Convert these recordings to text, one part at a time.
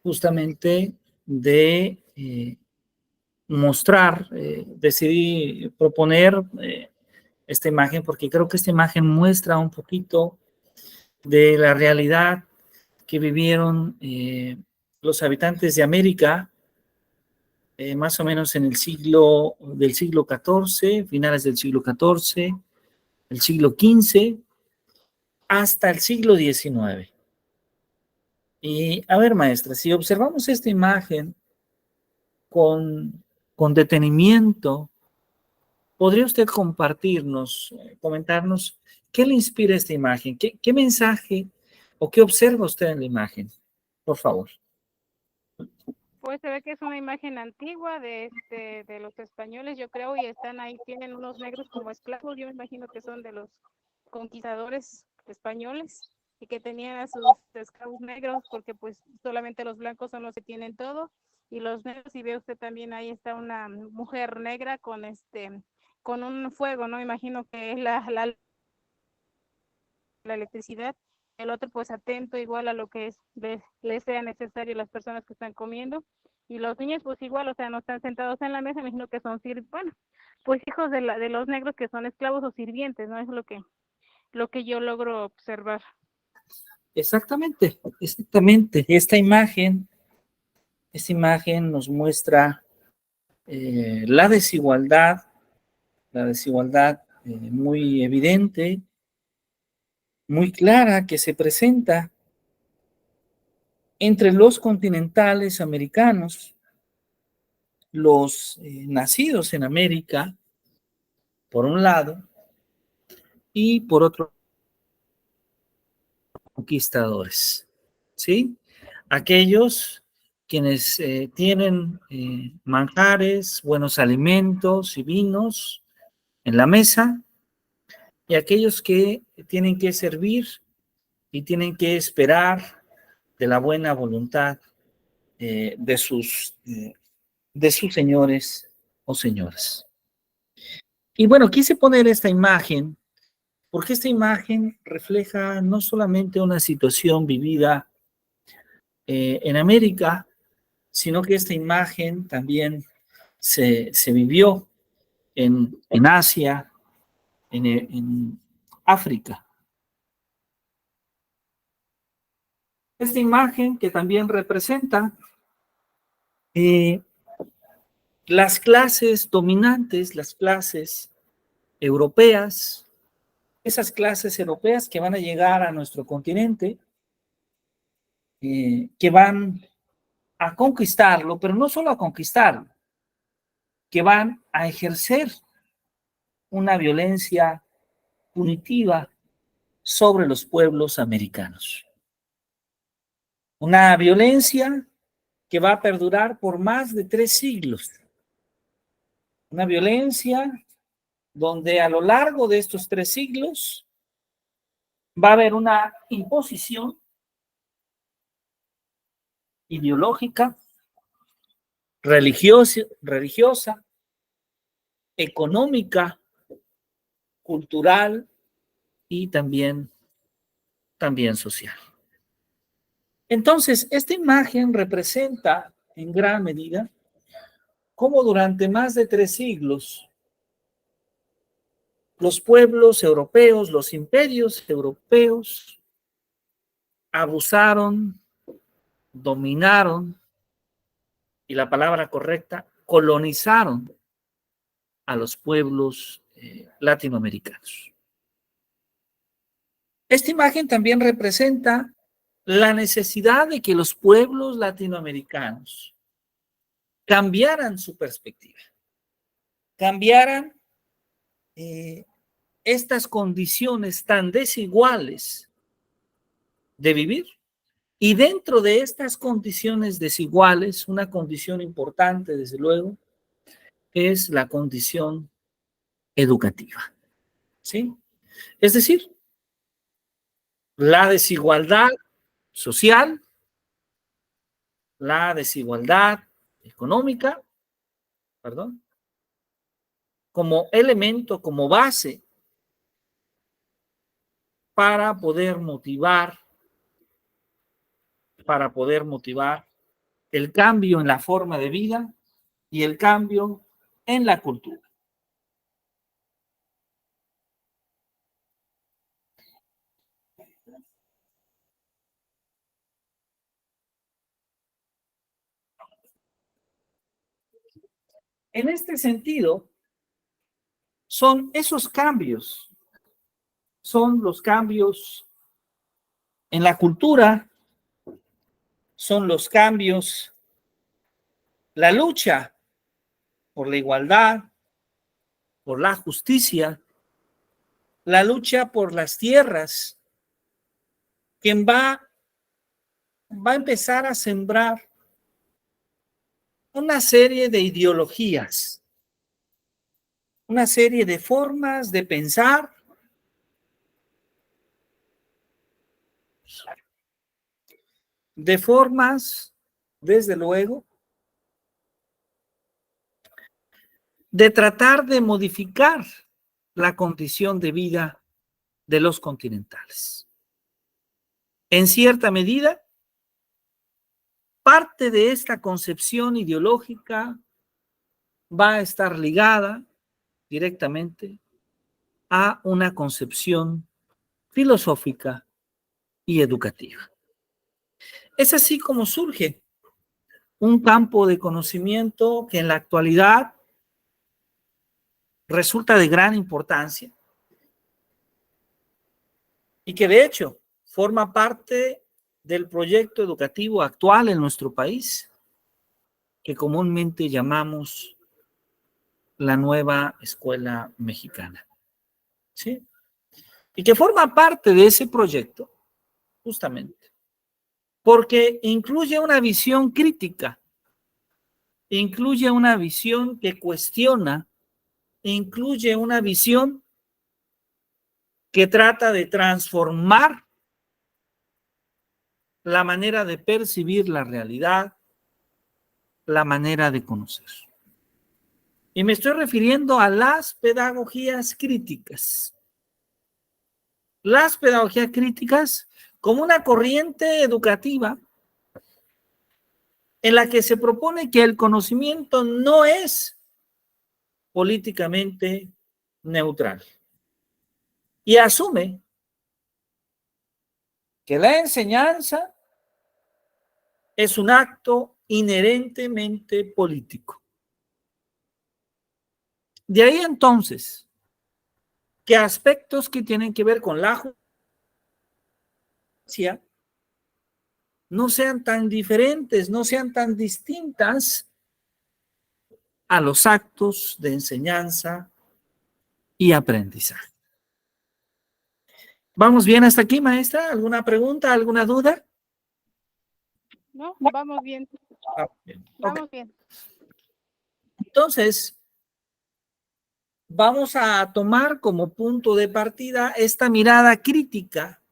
justamente de mostrar, decidí proponer esta imagen porque creo que esta imagen muestra un poquito de la realidad que vivieron los habitantes de América, más o menos en el siglo XIV, finales del siglo XIV, el siglo XV, hasta el siglo XIX. Y a ver, maestra, si observamos esta imagen con detenimiento, ¿podría usted compartirnos, comentarnos qué le inspira esta imagen? ¿Qué mensaje o qué observa usted en la imagen? Por favor. Pues se ve que es una imagen antigua de los españoles, yo creo, y están ahí, tienen unos negros como esclavos, yo me imagino que son de los conquistadores españoles y que tenían a sus esclavos negros porque pues solamente los blancos son los que tienen todo y los negros, y ve usted también ahí está una mujer negra con un fuego, ¿no? Imagino que es la electricidad, el otro pues atento igual a lo que les sea necesario a las personas que están comiendo, y los niños pues igual, o sea, no están sentados en la mesa, me imagino que son bueno, pues hijos de los negros que son esclavos o sirvientes, ¿no? Es lo que yo logro observar. Exactamente, exactamente. Esta imagen nos muestra la desigualdad muy evidente, muy clara que se presenta entre los continentales americanos, los nacidos en América, por un lado, y por otro, conquistadores, ¿sí? Aquellos quienes tienen manjares, buenos alimentos y vinos en la mesa, y aquellos que tienen que servir y tienen que esperar de la buena voluntad de sus señores o señoras. Y bueno, quise poner esta imagen porque esta imagen refleja no solamente una situación vivida en América, sino que esta imagen también se vivió en Asia, en África. Esta imagen que también representa eh, las clases dominantes, las clases europeas, esas clases europeas que van a llegar a nuestro continente, que van a conquistarlo, pero no solo a conquistarlo, que van a ejercer una violencia punitiva sobre los pueblos americanos. Una violencia que va a perdurar por más de 3 siglos. Una violencia donde a lo largo de estos 3 siglos va a haber una imposición ideológica, religiosa, económica, cultural y también social. Entonces, esta imagen representa en gran medida cómo durante más de 3 siglos los pueblos europeos, los imperios europeos abusaron, dominaron, y la palabra correcta, colonizaron a los pueblos latinoamericanos. Esta imagen también representa la necesidad de que los pueblos latinoamericanos cambiaran su perspectiva, cambiaran estas condiciones tan desiguales de vivir. Y dentro de estas condiciones desiguales, una condición importante, desde luego, es la condición educativa, ¿sí? Es decir, la desigualdad social, la desigualdad económica, perdón, como elemento, como base para poder motivar el cambio en la forma de vida y el cambio en la cultura. En este sentido, son esos cambios, son los cambios en la cultura, son los cambios, la lucha por la igualdad, por la justicia, la lucha por las tierras, quien va a empezar a sembrar una serie de ideologías, una serie de formas de pensar, de formas, desde luego, de tratar de modificar la condición de vida de los continentales. En cierta medida, parte de esta concepción ideológica va a estar ligada directamente a una concepción filosófica y educativa. Es así como surge un campo de conocimiento que en la actualidad resulta de gran importancia y que de hecho forma parte del proyecto educativo actual en nuestro país, que comúnmente llamamos la nueva escuela mexicana. ¿Sí? Y que forma parte de ese proyecto, justamente, porque incluye una visión crítica, incluye una visión que cuestiona, incluye una visión que trata de transformar la manera de percibir la realidad, la manera de conocer. Y me estoy refiriendo a las pedagogías críticas. Las pedagogías críticas como una corriente educativa en la que se propone que el conocimiento no es políticamente neutral y asume que la enseñanza es un acto inherentemente político. De ahí entonces que aspectos que tienen que ver con la justicia no sean tan diferentes, no sean tan distintas a los actos de enseñanza y aprendizaje. ¿Vamos bien hasta aquí, maestra? ¿Alguna pregunta, alguna duda? No, vamos bien. Bien. Vamos Okay. bien. Entonces, vamos a tomar como punto de partida esta mirada crítica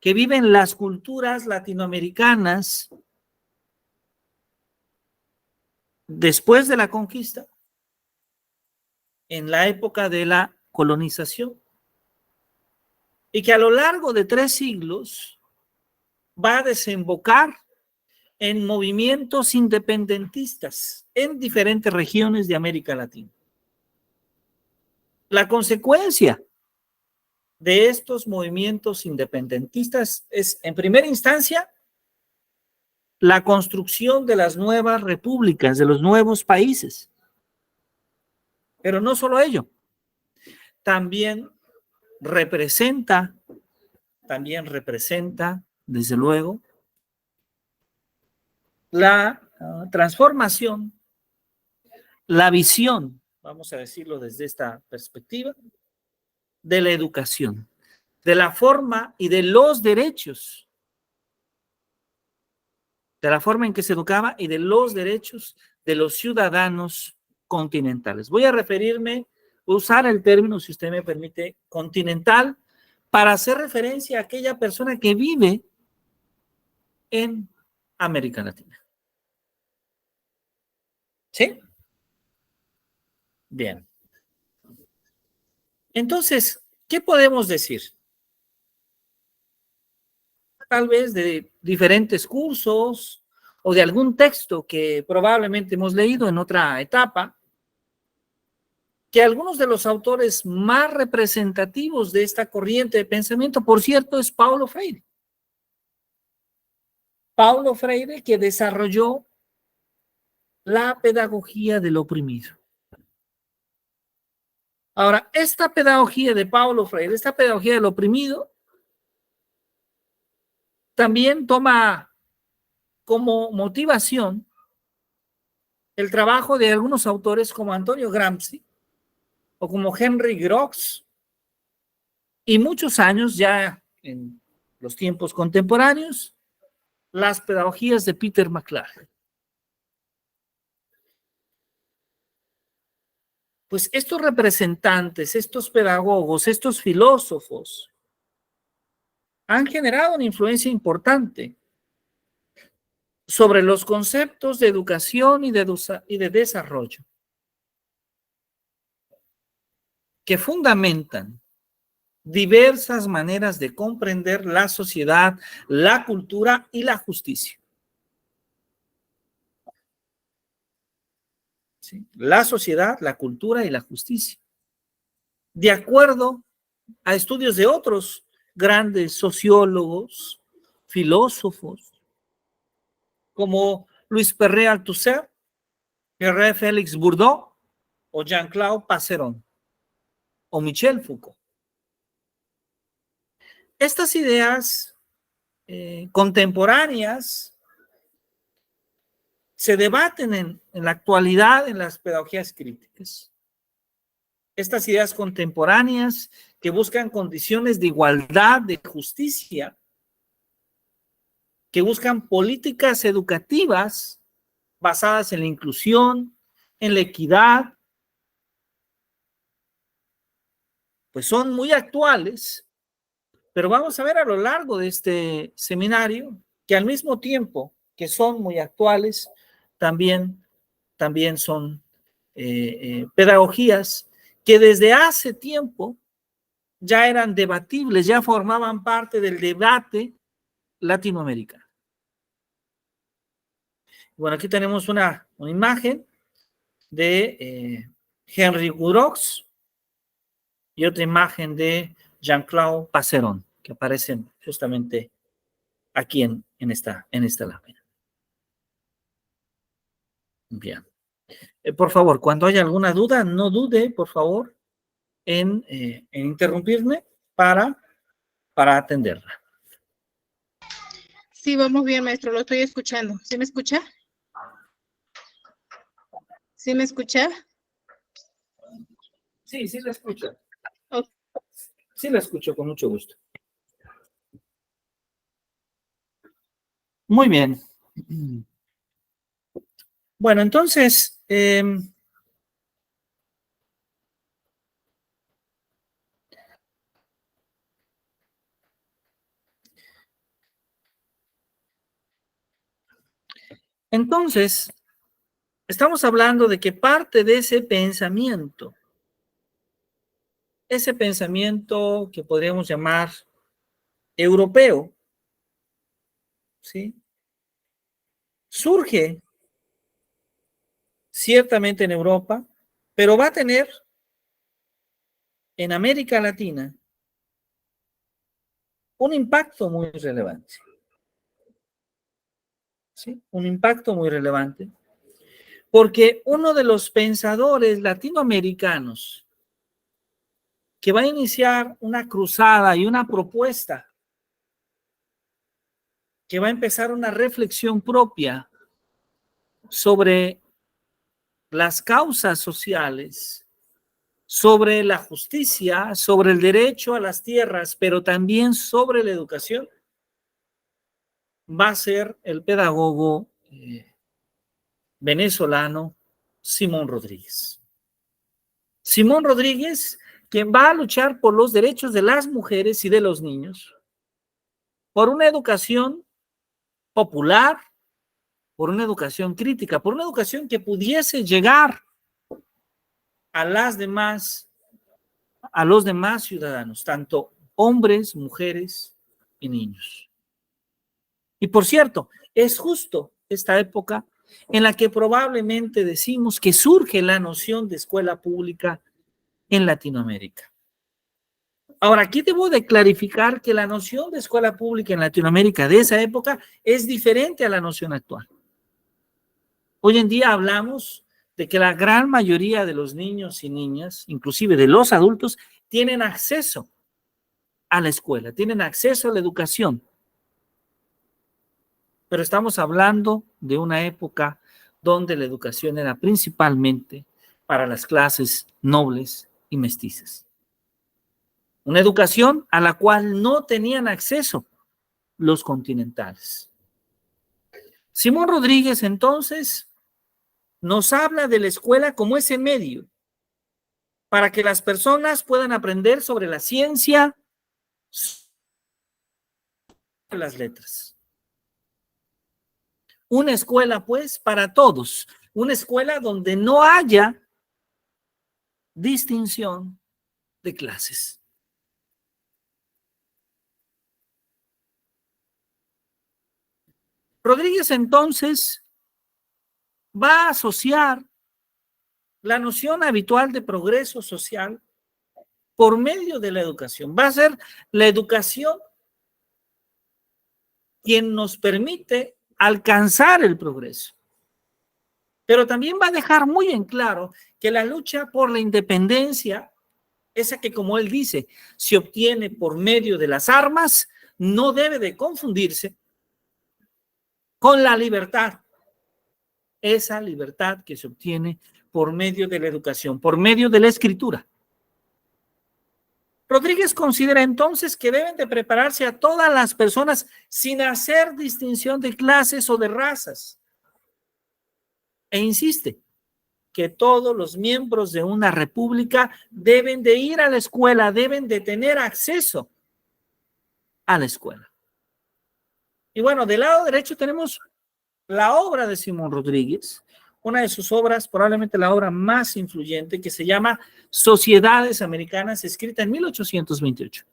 que viven las culturas latinoamericanas después de la conquista, en la época de la colonización, y que a lo largo de 3 siglos va a desembocar en movimientos independentistas en diferentes regiones de América Latina. La consecuencia de estos movimientos independentistas es, en primera instancia, la construcción de las nuevas repúblicas, de los nuevos países. Pero no solo ello, también representa, desde luego, la transformación, la visión, vamos a decirlo desde esta perspectiva, de la educación, de la forma y de los derechos, de la forma en que se educaba y de los derechos de los ciudadanos continentales. Voy a referirme, usar el término, si usted me permite, continental, para hacer referencia a aquella persona que vive en América Latina. ¿Sí? Bien. Entonces, ¿qué podemos decir? Tal vez de diferentes cursos o de algún texto que probablemente hemos leído en otra etapa, que algunos de los autores más representativos de esta corriente de pensamiento, por cierto, es Paulo Freire. Paulo Freire, que desarrolló la pedagogía del oprimido. Ahora, esta pedagogía de Paulo Freire, esta pedagogía del oprimido, también toma como motivación el trabajo de algunos autores como Antonio Gramsci o como Henry Grox, y muchos años ya en los tiempos contemporáneos, las pedagogías de Peter McClaren. Pues estos representantes, estos pedagogos, estos filósofos han generado una influencia importante sobre los conceptos de educación y de desarrollo que fundamentan diversas maneras de comprender la sociedad, la cultura y la justicia. ¿Sí? La sociedad, la cultura y la justicia. De acuerdo a estudios de otros grandes sociólogos, filósofos, como Luis Perret Althusser, Pierre Félix Bourdieu o Jean-Claude Passeron o Michel Foucault. Estas ideas contemporáneas se debaten en la actualidad en las pedagogías críticas. Estas ideas contemporáneas que buscan condiciones de igualdad, de justicia, que buscan políticas educativas basadas en la inclusión, en la equidad, pues son muy actuales, pero vamos a ver a lo largo de este seminario que al mismo tiempo que son muy actuales, también son pedagogías que desde hace tiempo ya eran debatibles, ya formaban parte del debate latinoamericano. Bueno, aquí tenemos una imagen de Henry Grox y otra imagen de Jean-Claude Passeron, que aparecen justamente aquí en esta lámina. Bien. Por favor, cuando haya alguna duda, no dude, por favor, en interrumpirme para atenderla. Sí, vamos bien, maestro, lo estoy escuchando. ¿Sí me escucha? ¿Sí me escucha? Sí, sí la escucho. Okay. Sí la escucho con mucho gusto. Muy bien. Bueno, entonces, estamos hablando de que parte de ese pensamiento que podríamos llamar europeo, ¿sí? Surge ciertamente en Europa, pero va a tener en América Latina un impacto muy relevante. ¿Sí? Un impacto muy relevante, porque uno de los pensadores latinoamericanos que va a iniciar una cruzada y una propuesta, que va a empezar una reflexión propia sobre las causas sociales, sobre la justicia, sobre el derecho a las tierras, pero también sobre la educación, va a ser el pedagogo venezolano Simón Rodríguez. Simón Rodríguez, quien va a luchar por los derechos de las mujeres y de los niños, por una educación popular, por una educación crítica, por una educación que pudiese llegar a los demás ciudadanos, tanto hombres, mujeres y niños. Y por cierto, es justo esta época en la que probablemente decimos que surge la noción de escuela pública en Latinoamérica. Ahora, aquí debo de clarificar que la noción de escuela pública en Latinoamérica de esa época es diferente a la noción actual. Hoy en día hablamos de que la gran mayoría de los niños y niñas, inclusive de los adultos, tienen acceso a la escuela, tienen acceso a la educación. Pero estamos hablando de una época donde la educación era principalmente para las clases nobles y mestizas. Una educación a la cual no tenían acceso los continentales. Simón Rodríguez, entonces, nos habla de la escuela como ese medio para que las personas puedan aprender sobre la ciencia, sobre las letras. Una escuela, pues, para todos. Una escuela donde no haya distinción de clases. Rodríguez, entonces, va a asociar la noción habitual de progreso social por medio de la educación. Va a ser la educación quien nos permite alcanzar el progreso. Pero también va a dejar muy en claro que la lucha por la independencia, esa que, como él dice, se obtiene por medio de las armas, no debe de confundirse con la libertad. Esa libertad que se obtiene por medio de la educación, por medio de la escritura. Rodríguez considera entonces que deben de prepararse a todas las personas sin hacer distinción de clases o de razas. E insiste que todos los miembros de una república deben de ir a la escuela, deben de tener acceso a la escuela. Y bueno, del lado derecho tenemos la obra de Simón Rodríguez, una de sus obras, probablemente la obra más influyente, que se llama Sociedades Americanas, escrita en 1828.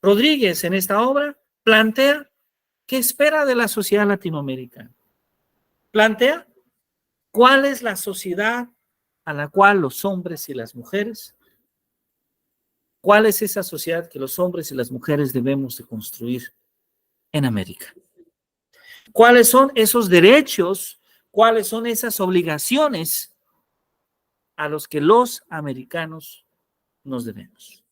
Rodríguez en esta obra plantea qué espera de la sociedad latinoamericana. Plantea cuál es la sociedad a la cual los hombres y las mujeres, cuál es esa sociedad que los hombres y las mujeres debemos de construir en América. ¿Cuáles son esos derechos? ¿Cuáles son esas obligaciones a los que los americanos nos debemos?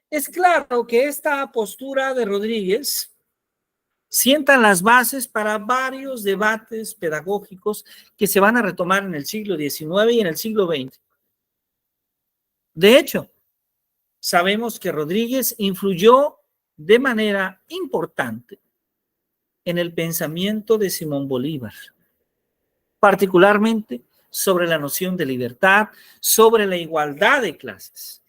Es claro que esta postura de Rodríguez sienta las bases para varios debates pedagógicos que se van a retomar en el siglo XIX y en el siglo XX. De hecho, sabemos que Rodríguez influyó de manera importante en el pensamiento de Simón Bolívar, particularmente sobre la noción de libertad, sobre la igualdad de clases.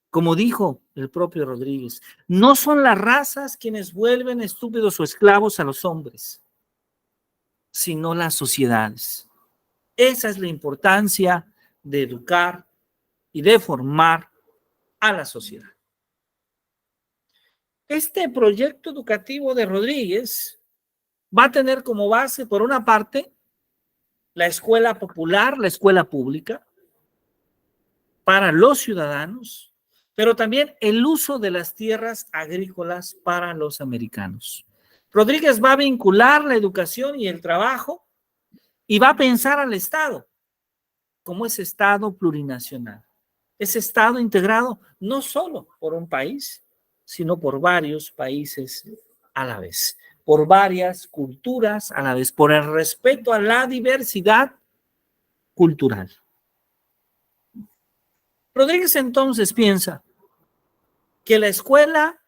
Como dijo el propio Rodríguez, no son las razas quienes vuelven estúpidos o esclavos a los hombres, sino las sociedades. Esa es la importancia de educar y de formar a la sociedad. Este proyecto educativo de Rodríguez va a tener como base, por una parte, la escuela popular, la escuela pública, para los ciudadanos, pero también el uso de las tierras agrícolas para los americanos. Rodríguez va a vincular la educación y el trabajo y va a pensar al Estado como ese Estado plurinacional, ese Estado integrado no solo por un país, sino por varios países a la vez, por varias culturas a la vez, por el respeto a la diversidad cultural. Rodríguez entonces piensa que en la escuela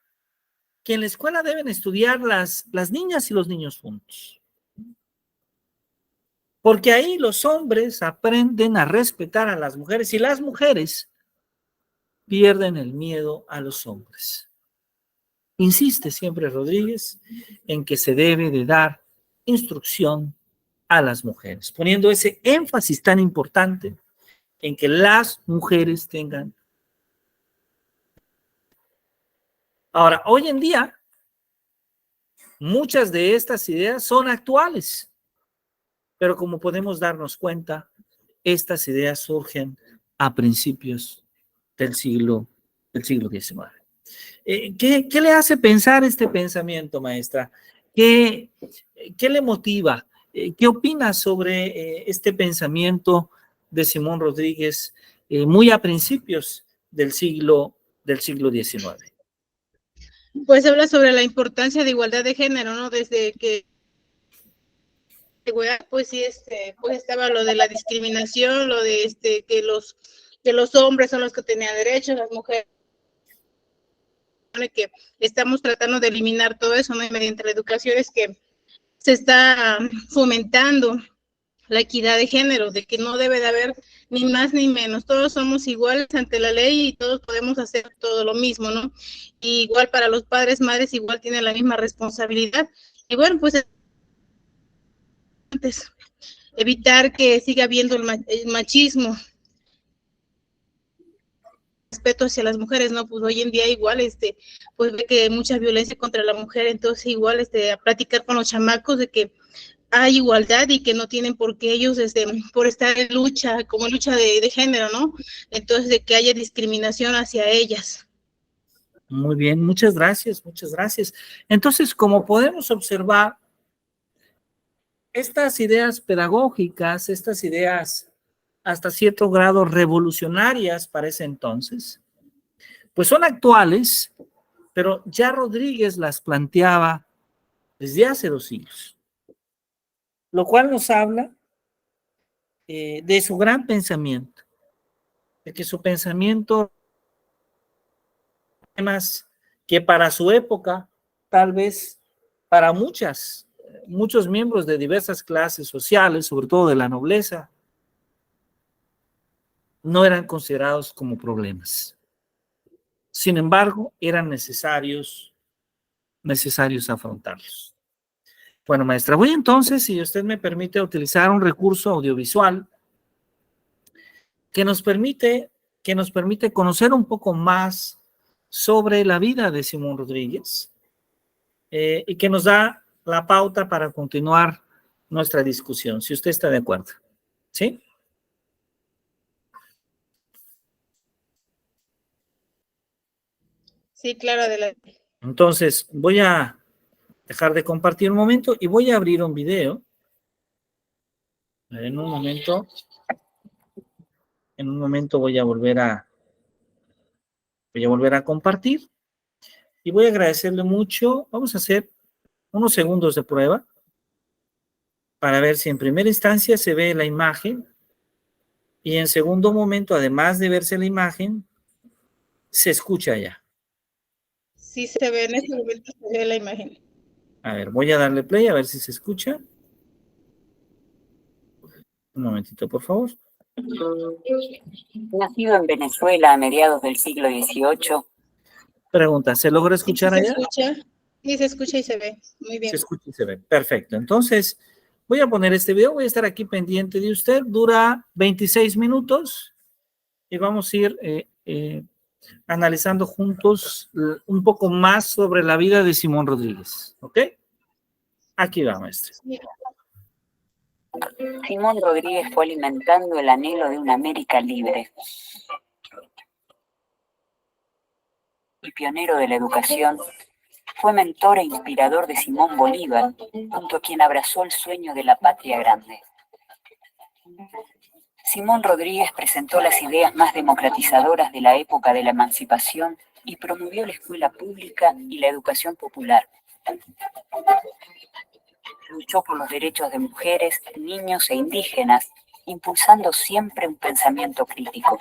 deben estudiar las niñas y los niños juntos. Porque ahí los hombres aprenden a respetar a las mujeres y las mujeres pierden el miedo a los hombres. Insiste siempre Rodríguez en que se debe de dar instrucción a las mujeres, poniendo ese énfasis tan importante en que las mujeres tengan. Ahora, hoy en día, Muchas de estas ideas son actuales, pero como podemos darnos cuenta, estas ideas surgen a principios del siglo XIX. ¿Qué le hace pensar este pensamiento, maestra? ¿Qué le motiva? ¿Qué opina sobre este pensamiento de Simón Rodríguez muy a principios del siglo XIX? Pues habla sobre la importancia de igualdad de género, ¿no? Desde que pues sí, pues estaba lo de la discriminación, lo de que los hombres son los que tenían derechos, las mujeres, que estamos tratando de eliminar todo eso, ¿no? Y mediante la educación es que se está fomentando la equidad de género, de que no debe de haber ni más ni menos, todos somos iguales ante la ley y todos podemos hacer todo lo mismo, ¿no? Y igual para los padres, madres, igual tienen la misma responsabilidad. Y bueno, pues antes, evitar que siga habiendo el machismo, respeto hacia las mujeres, ¿no? Pues hoy en día igual, pues ve que mucha violencia contra la mujer, entonces igual, a platicar con los chamacos de que hay igualdad y que no tienen por qué ellos, por estar en lucha, como lucha de género, ¿no? Entonces, de que haya discriminación hacia ellas. Muy bien, muchas gracias, muchas gracias. Entonces, como podemos observar, estas ideas pedagógicas, estas ideas hasta cierto grado revolucionarias para ese entonces, pues son actuales, pero ya Rodríguez las planteaba desde hace 2 siglos, lo cual nos habla de su gran pensamiento, de que su pensamiento, temas que para su época, tal vez para muchos miembros de diversas clases sociales, sobre todo de la nobleza, no eran considerados como problemas. Sin embargo, eran necesarios afrontarlos. Bueno, maestra, voy entonces, si usted me permite, utilizar un recurso audiovisual que nos permite conocer un poco más sobre la vida de Simón Rodríguez y que nos da la pauta para continuar nuestra discusión, si usted está de acuerdo. ¿Sí? Sí, claro, adelante. Entonces, voy a dejar de compartir un momento y voy a abrir un video. En un momento voy a volver a compartir y voy a agradecerle mucho. Vamos a hacer unos segundos de prueba para ver si en primera instancia se ve la imagen y en segundo momento, además de verse la imagen, se escucha ya. Sí se ve, en este momento se ve la imagen. A ver, voy a darle play a ver si se escucha. Un momentito, por favor. Nacido en Venezuela a mediados del siglo XVIII. Pregunta, ¿se logra escuchar Sí, allá? Sí, se escucha y se ve. Muy bien. Se escucha y se ve. Perfecto. Entonces, voy a poner este video. Voy a estar aquí pendiente de usted. Dura 26 minutos y vamos a ir analizando juntos un poco más sobre la vida de Simón Rodríguez. ¿Ok? Aquí va, maestra. Sí. Simón Rodríguez fue alimentando el anhelo de una América libre. El pionero de la educación, fue mentor e inspirador de Simón Bolívar, junto a quien abrazó el sueño de la patria grande. Simón Rodríguez presentó las ideas más democratizadoras de la época de la emancipación y promovió la escuela pública y la educación popular. Luchó por los derechos de mujeres, niños e indígenas, impulsando siempre un pensamiento crítico.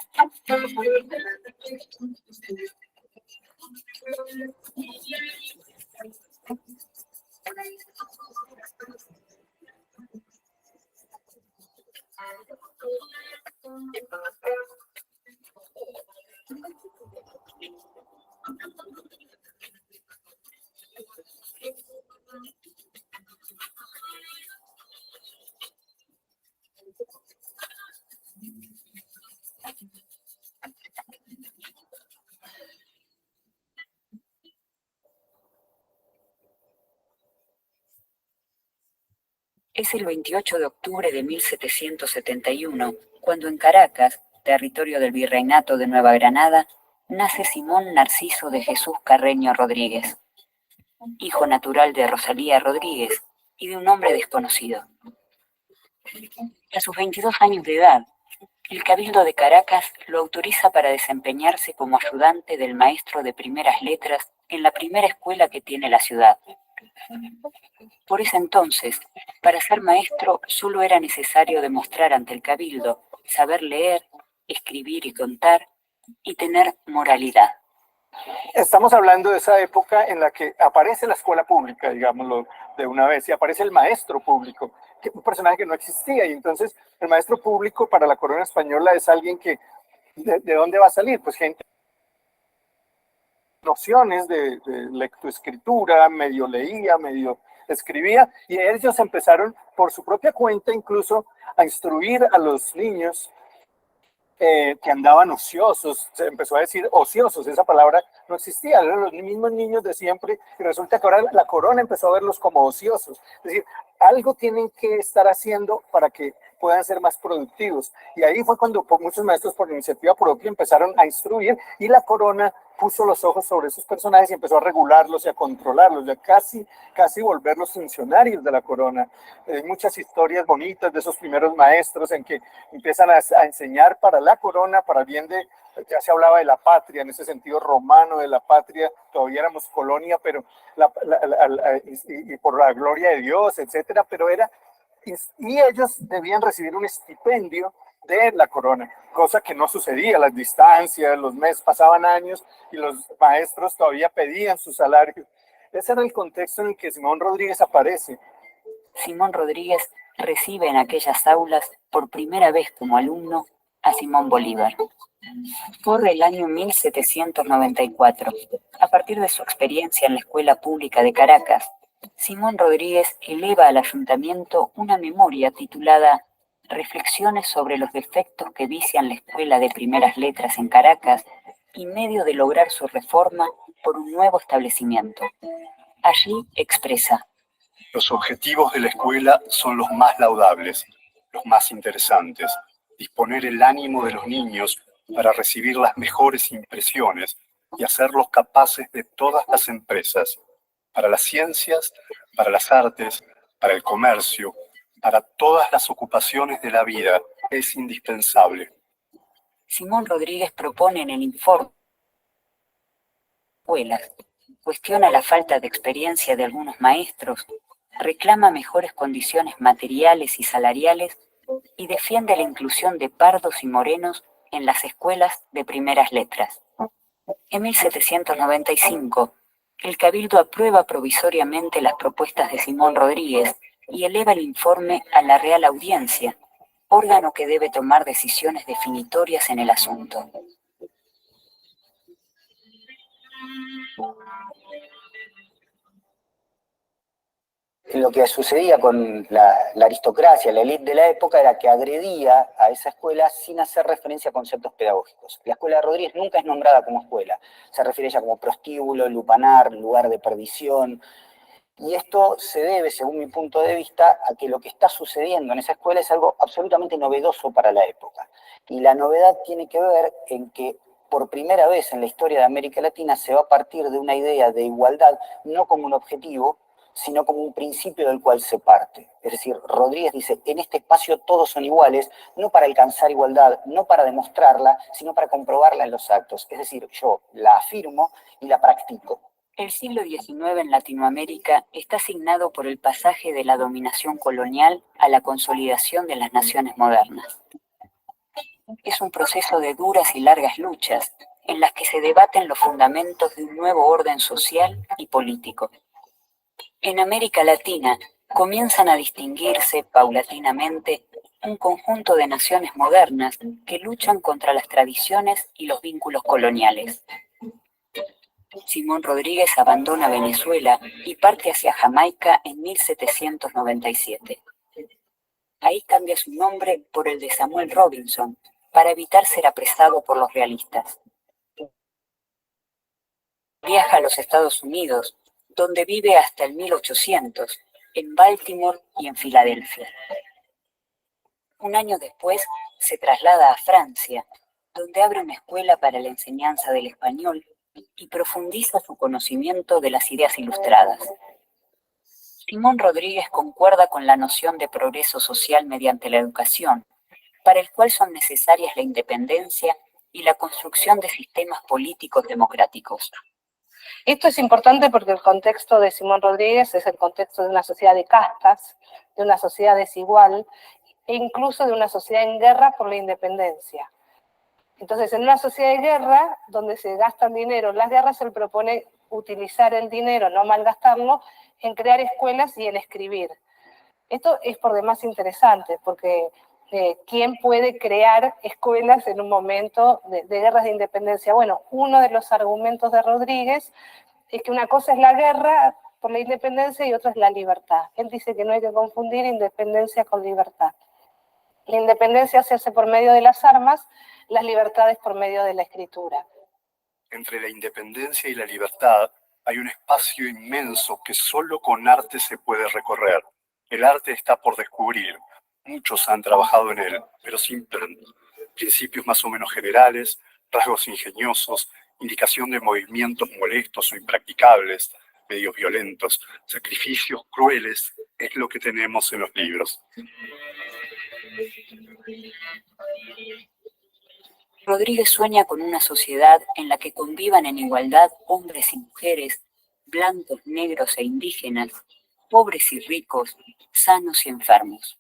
Es el 28 de octubre de 1771, cuando en Caracas, territorio del Virreinato de Nueva Granada, nace Simón Narciso de Jesús Carreño Rodríguez, hijo natural de Rosalía Rodríguez y de un hombre desconocido. A sus 22 años de edad, el Cabildo de Caracas lo autoriza para desempeñarse como ayudante del maestro de primeras letras en la primera escuela que tiene la ciudad. Por ese entonces, para ser maestro solo era necesario demostrar ante el Cabildo saber leer, escribir y contar y tener moralidad. Estamos hablando de esa época en la que aparece la escuela pública, digámoslo de una vez, y aparece el maestro público, que un personaje que no existía, y entonces el maestro público para la corona española es alguien que, ¿de dónde va a salir? Pues gente nociones de lectoescritura, medio leía, medio escribía, y ellos empezaron por su propia cuenta incluso a instruir a los niños que andaban ociosos. Se empezó a decir ociosos, esa palabra no existía, eran los mismos niños de siempre, y resulta que ahora la corona empezó a verlos como ociosos. Es decir, algo tienen que estar haciendo para que puedan ser más productivos. Y ahí fue cuando muchos maestros por iniciativa propia empezaron a instruir, y la corona puso los ojos sobre esos personajes y empezó a regularlos y a controlarlos, ya casi volverlos funcionarios de la corona. Hay muchas historias bonitas de esos primeros maestros en que empiezan a enseñar para la corona, para el bien de, ya se hablaba de la patria, en ese sentido romano de la patria, todavía éramos colonia, pero y por la gloria de Dios, etcétera, pero y ellos debían recibir un estipendio de la corona, cosa que no sucedía, las distancias, los meses, pasaban años y los maestros todavía pedían su salario. Ese era el contexto en el que Simón Rodríguez aparece. Simón Rodríguez recibe en aquellas aulas por primera vez como alumno a Simón Bolívar. Corre el año 1794. A partir de su experiencia en la Escuela Pública de Caracas, Simón Rodríguez eleva al ayuntamiento una memoria titulada Reflexiones sobre los defectos que vician la Escuela de Primeras Letras en Caracas y medio de lograr su reforma por un nuevo establecimiento. Allí expresa: los objetivos de la escuela son los más laudables, los más interesantes. Disponer el ánimo de los niños para recibir las mejores impresiones y hacerlos capaces de todas las empresas, para las ciencias, para las artes, para el comercio, para todas las ocupaciones de la vida, es indispensable. Simón Rodríguez propone en el informe escuelas, cuestiona la falta de experiencia de algunos maestros, reclama mejores condiciones materiales y salariales y defiende la inclusión de pardos y morenos en las escuelas de primeras letras. En 1795, el Cabildo aprueba provisoriamente las propuestas de Simón Rodríguez y eleva el informe a la Real Audiencia, órgano que debe tomar decisiones definitorias en el asunto. Lo que sucedía con la aristocracia, la élite de la época, era que agredía a esa escuela sin hacer referencia a conceptos pedagógicos. La escuela de Rodríguez nunca es nombrada como escuela, se refiere a ella como prostíbulo, lupanar, lugar de perdición, y esto se debe, según mi punto de vista, a que lo que está sucediendo en esa escuela es algo absolutamente novedoso para la época. Y la novedad tiene que ver en que por primera vez en la historia de América Latina se va a partir de una idea de igualdad, no como un objetivo, sino como un principio del cual se parte. Es decir, Rodríguez dice, en este espacio todos son iguales, no para alcanzar igualdad, no para demostrarla, sino para comprobarla en los actos. Es decir, yo la afirmo y la practico. El siglo XIX en Latinoamérica está signado por el pasaje de la dominación colonial a la consolidación de las naciones modernas. Es un proceso de duras y largas luchas en las que se debaten los fundamentos de un nuevo orden social y político. En América Latina comienzan a distinguirse paulatinamente un conjunto de naciones modernas que luchan contra las tradiciones y los vínculos coloniales. Simón Rodríguez abandona Venezuela y parte hacia Jamaica en 1797. Ahí cambia su nombre por el de Samuel Robinson para evitar ser apresado por los realistas. Viaja a los Estados Unidos, donde vive hasta el 1800, en Baltimore y en Filadelfia. Un año después se traslada a Francia, donde abre una escuela para la enseñanza del español y profundiza su conocimiento de las ideas ilustradas. Simón Rodríguez concuerda con la noción de progreso social mediante la educación, para el cual son necesarias la independencia y la construcción de sistemas políticos democráticos. Esto es importante porque el contexto de Simón Rodríguez es el contexto de una sociedad de castas, de una sociedad desigual e incluso de una sociedad en guerra por la independencia. Entonces, en una sociedad de guerra, donde se gastan dinero en las guerras, él propone utilizar el dinero, no malgastarlo, en crear escuelas y en escribir. Esto es por demás interesante, porque ¿quién puede crear escuelas en un momento de guerras de independencia? Bueno, uno de los argumentos de Rodríguez es que una cosa es la guerra por la independencia y otra es la libertad. Él dice que no hay que confundir independencia con libertad. La independencia se hace por medio de las armas, las libertades por medio de la escritura. Entre la independencia y la libertad hay un espacio inmenso que solo con arte se puede recorrer. El arte está por descubrir. Muchos han trabajado en él, pero sin principios más o menos generales, rasgos ingeniosos, indicación de movimientos molestos o impracticables, medios violentos, sacrificios crueles, es lo que tenemos en los libros. Rodríguez sueña con una sociedad en la que convivan en igualdad hombres y mujeres, blancos, negros e indígenas, pobres y ricos, sanos y enfermos.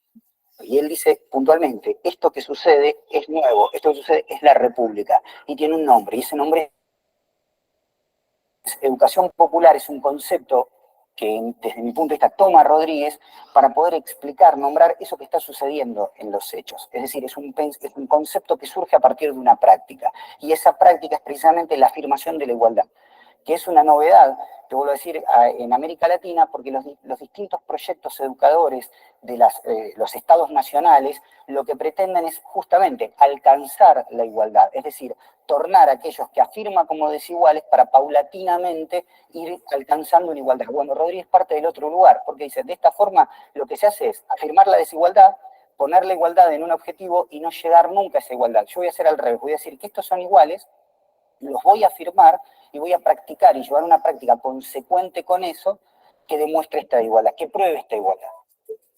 Y él dice puntualmente, esto que sucede es nuevo, esto que sucede es la República, y tiene un nombre, y ese nombre es educación popular, es un concepto que desde mi punto de vista toma Rodríguez para poder explicar, nombrar eso que está sucediendo en los hechos. Es decir, es un concepto que surge a partir de una práctica, y esa práctica es precisamente la afirmación de la igualdad, que es una novedad, te vuelvo a decir, en América Latina, porque los distintos proyectos educadores de los estados nacionales lo que pretenden es justamente alcanzar la igualdad, es decir, tornar a aquellos que afirman como desiguales para paulatinamente ir alcanzando una igualdad. Bueno, Rodríguez parte del otro lugar, porque dice, de esta forma lo que se hace es afirmar la desigualdad, poner la igualdad en un objetivo y no llegar nunca a esa igualdad. Yo voy a hacer al revés, voy a decir que estos son iguales, los voy a afirmar y voy a practicar y llevar una práctica consecuente con eso que demuestre esta igualdad, que pruebe esta igualdad.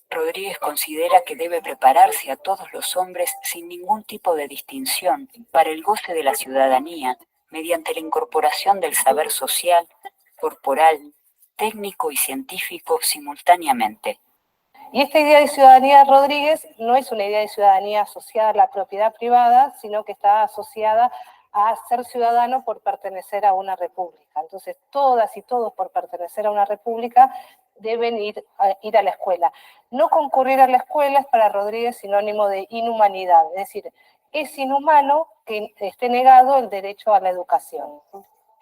Rodríguez considera que debe prepararse a todos los hombres sin ningún tipo de distinción para el goce de la ciudadanía mediante la incorporación del saber social, corporal, técnico y científico simultáneamente. Y esta idea de ciudadanía de Rodríguez no es una idea de ciudadanía asociada a la propiedad privada, sino que está asociada a ser ciudadano por pertenecer a una república. Entonces, todas y todos por pertenecer a una república deben ir a la escuela. No concurrir a la escuela es para Rodríguez sinónimo de inhumanidad, es decir, es inhumano que esté negado el derecho a la educación.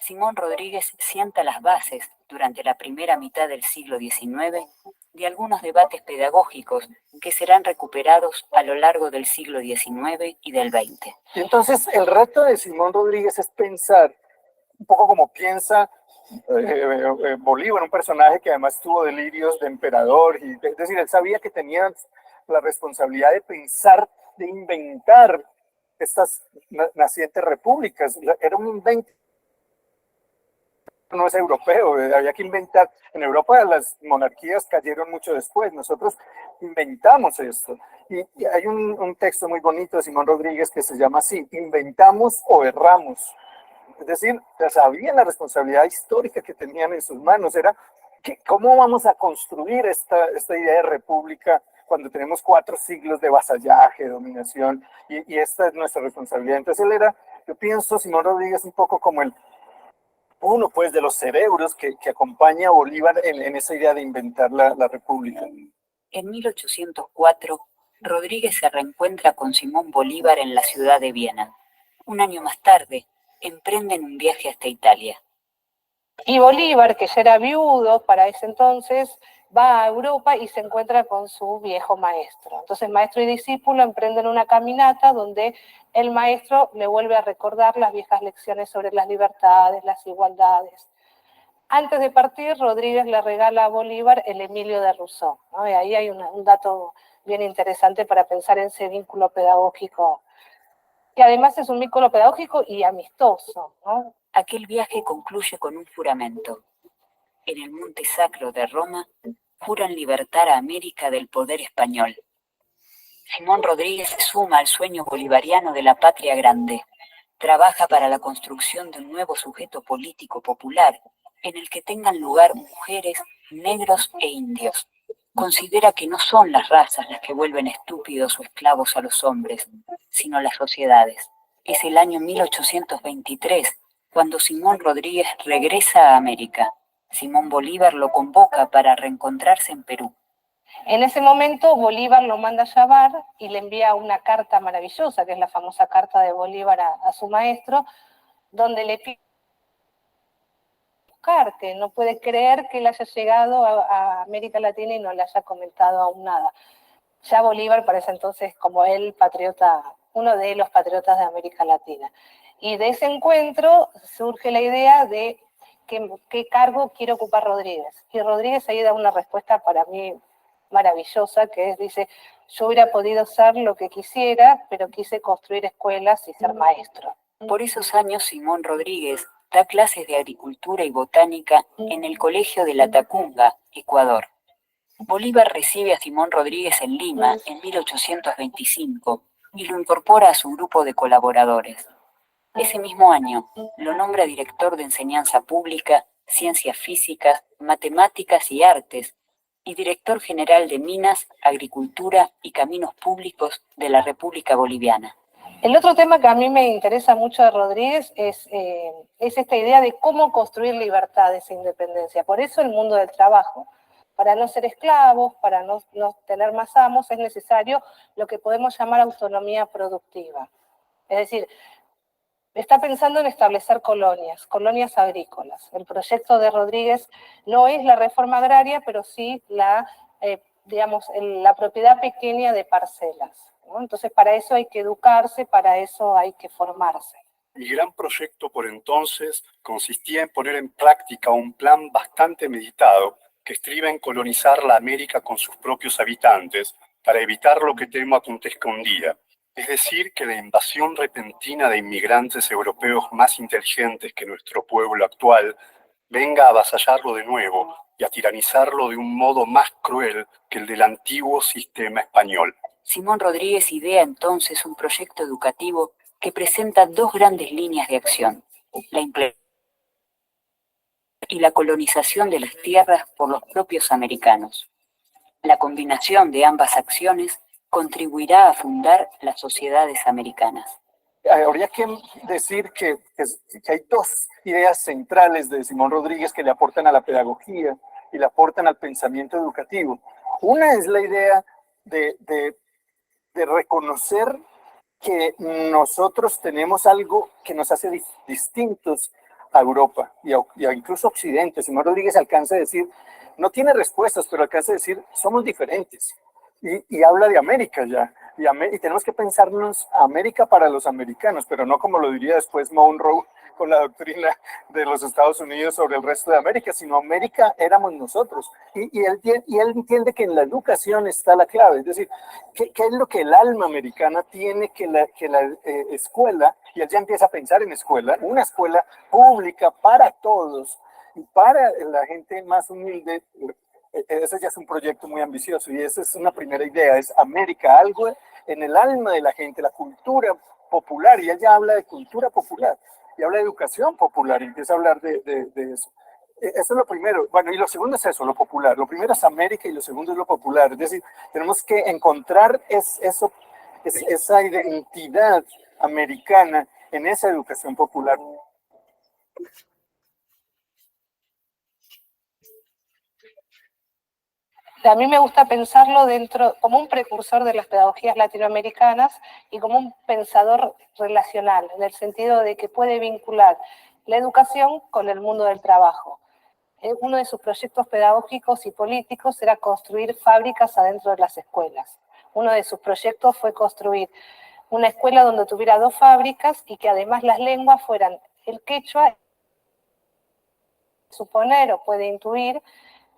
Simón Rodríguez sienta las bases, durante la primera mitad del siglo XIX, de algunos debates pedagógicos que serán recuperados a lo largo del siglo XIX y del XX. Y entonces el reto de Simón Rodríguez es pensar, un poco como piensa Bolívar, un personaje que además tuvo delirios de emperador, es decir, él sabía que tenía la responsabilidad de pensar, de inventar estas nacientes repúblicas. Era un invento, no es europeo, había que inventar. En Europa las monarquías cayeron mucho después, nosotros inventamos esto. Y hay un texto muy bonito de Simón Rodríguez que se llama así, inventamos o erramos. Es decir, sabían la responsabilidad histórica que tenían en sus manos, era cómo vamos a construir esta idea de república cuando tenemos 4 siglos de vasallaje, dominación, y esta es nuestra responsabilidad. Entonces él era, yo pienso, Simón Rodríguez un poco como uno pues de los cerebros que acompaña a Bolívar en esa idea de inventar la república. En 1804, Rodríguez se reencuentra con Simón Bolívar en la ciudad de Viena. Un año más tarde, emprenden un viaje hasta Italia. Y Bolívar, que ya era viudo para ese entonces, va a Europa y se encuentra con su viejo maestro. Entonces, maestro y discípulo emprenden una caminata donde el maestro le vuelve a recordar las viejas lecciones sobre las libertades, las igualdades. Antes de partir, Rodríguez le regala a Bolívar el Emilio de Rousseau, ¿no? Y ahí hay un dato bien interesante para pensar en ese vínculo pedagógico, que además es un vínculo pedagógico y amistoso, ¿no? Aquel viaje concluye con un juramento. En el Monte Sacro de Roma, juran libertar a América del poder español. Simón Rodríguez se suma al sueño bolivariano de la patria grande. Trabaja para la construcción de un nuevo sujeto político popular, en el que tengan lugar mujeres, negros e indios. Considera que no son las razas las que vuelven estúpidos o esclavos a los hombres, sino las sociedades. Es el año 1823, cuando Simón Rodríguez regresa a América. Simón Bolívar lo convoca para reencontrarse en Perú. En ese momento Bolívar lo manda a llamar y le envía una carta maravillosa, que es la famosa carta de Bolívar a su maestro, donde le pide que no puede creer que él haya llegado a América Latina y no le haya comentado aún nada. Ya Bolívar para ese entonces como el patriota, uno de los patriotas de América Latina. Y de ese encuentro surge la idea de qué cargo quiere ocupar Rodríguez. Y Rodríguez ahí da una respuesta para mí maravillosa, que es, dice, yo hubiera podido ser lo que quisiera, pero quise construir escuelas y ser maestro. Por esos años, Simón Rodríguez da clases de agricultura y botánica en el Colegio de La Tacunga, Ecuador. Bolívar recibe a Simón Rodríguez en Lima en 1825 y lo incorpora a su grupo de colaboradores. Ese mismo año, lo nombra director de Enseñanza Pública, Ciencias Físicas, Matemáticas y Artes, y director general de Minas, Agricultura y Caminos Públicos de la República Boliviana. El otro tema que a mí me interesa mucho de Rodríguez es esta idea de cómo construir libertades e independencia. Por eso el mundo del trabajo. Para no ser esclavos, para no tener más amos, es necesario lo que podemos llamar autonomía productiva. Es decir, está pensando en establecer colonias agrícolas. El proyecto de Rodríguez no es la reforma agraria, pero sí la propiedad pequeña de parcelas, ¿no? Entonces, para eso hay que educarse, para eso hay que formarse. Mi gran proyecto por entonces consistía en poner en práctica un plan bastante meditado que estriba en colonizar la América con sus propios habitantes para evitar lo que temo acontezca un día. Es decir, que la invasión repentina de inmigrantes europeos más inteligentes que nuestro pueblo actual venga a avasallarlo de nuevo y a tiranizarlo de un modo más cruel que el del antiguo sistema español. Simón Rodríguez idea entonces un proyecto educativo que presenta dos grandes líneas de acción: la implementación y la colonización de las tierras por los propios americanos. La combinación de ambas acciones contribuirá a fundar las sociedades americanas. Habría que decir que hay dos ideas centrales de Simón Rodríguez que le aportan a la pedagogía y le aportan al pensamiento educativo. Una es la idea de reconocer que nosotros tenemos algo que nos hace distintos a Europa y incluso a Occidente. Simón Rodríguez alcanza a decir, no tiene respuestas, pero alcanza a decir, somos diferentes. Y habla de América ya, y tenemos que pensarnos América para los americanos, pero no como lo diría después Monroe con la doctrina de los Estados Unidos sobre el resto de América, sino América éramos nosotros. Y él entiende que en la educación está la clave, es decir, ¿qué es lo que el alma americana tiene que la escuela? Y él ya empieza a pensar en escuela, una escuela pública para todos, y para la gente más humilde. Ese ya es un proyecto muy ambicioso y esa es una primera idea, es América, algo en el alma de la gente, la cultura popular, y él ya habla de cultura popular y habla de educación popular y empieza a hablar de eso. Eso es lo primero. Bueno, y lo segundo es eso, lo popular. Lo primero es América y lo segundo es lo popular. Es decir, tenemos que encontrar esa identidad americana en esa educación popular. A mí me gusta pensarlo como un precursor de las pedagogías latinoamericanas y como un pensador relacional, en el sentido de que puede vincular la educación con el mundo del trabajo. Uno de sus proyectos pedagógicos y políticos era construir fábricas adentro de las escuelas. Uno de sus proyectos fue construir una escuela donde tuviera 2 fábricas y que además las lenguas fueran el quechua suponer o puede intuir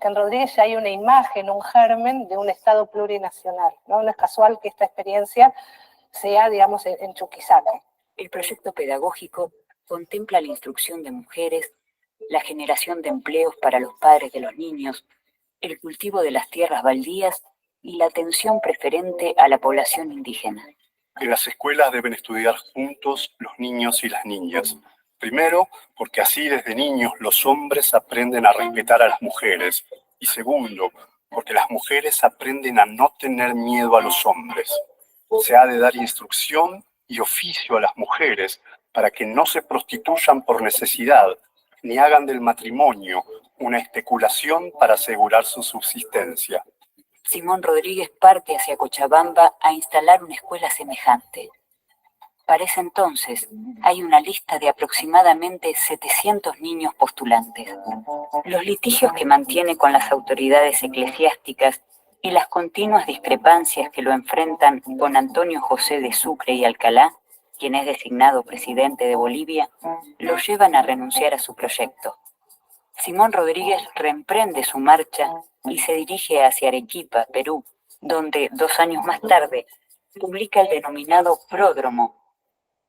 que en Rodríguez ya hay una imagen, un germen de un Estado plurinacional, ¿no? No es casual que esta experiencia sea, digamos, en Chuquisaca. El proyecto pedagógico contempla la instrucción de mujeres, la generación de empleos para los padres de los niños, el cultivo de las tierras baldías y la atención preferente a la población indígena. En las escuelas deben estudiar juntos los niños y las niñas. Primero, porque así desde niños los hombres aprenden a respetar a las mujeres. Y segundo, porque las mujeres aprenden a no tener miedo a los hombres. Se ha de dar instrucción y oficio a las mujeres para que no se prostituyan por necesidad, ni hagan del matrimonio una especulación para asegurar su subsistencia. Simón Rodríguez parte hacia Cochabamba a instalar una escuela semejante. Para ese entonces, hay una lista de aproximadamente 700 niños postulantes. Los litigios que mantiene con las autoridades eclesiásticas y las continuas discrepancias que lo enfrentan con Antonio José de Sucre y Alcalá, quien es designado presidente de Bolivia, lo llevan a renunciar a su proyecto. Simón Rodríguez reemprende su marcha y se dirige hacia Arequipa, Perú, donde 2 años más tarde publica el denominado Pródromo,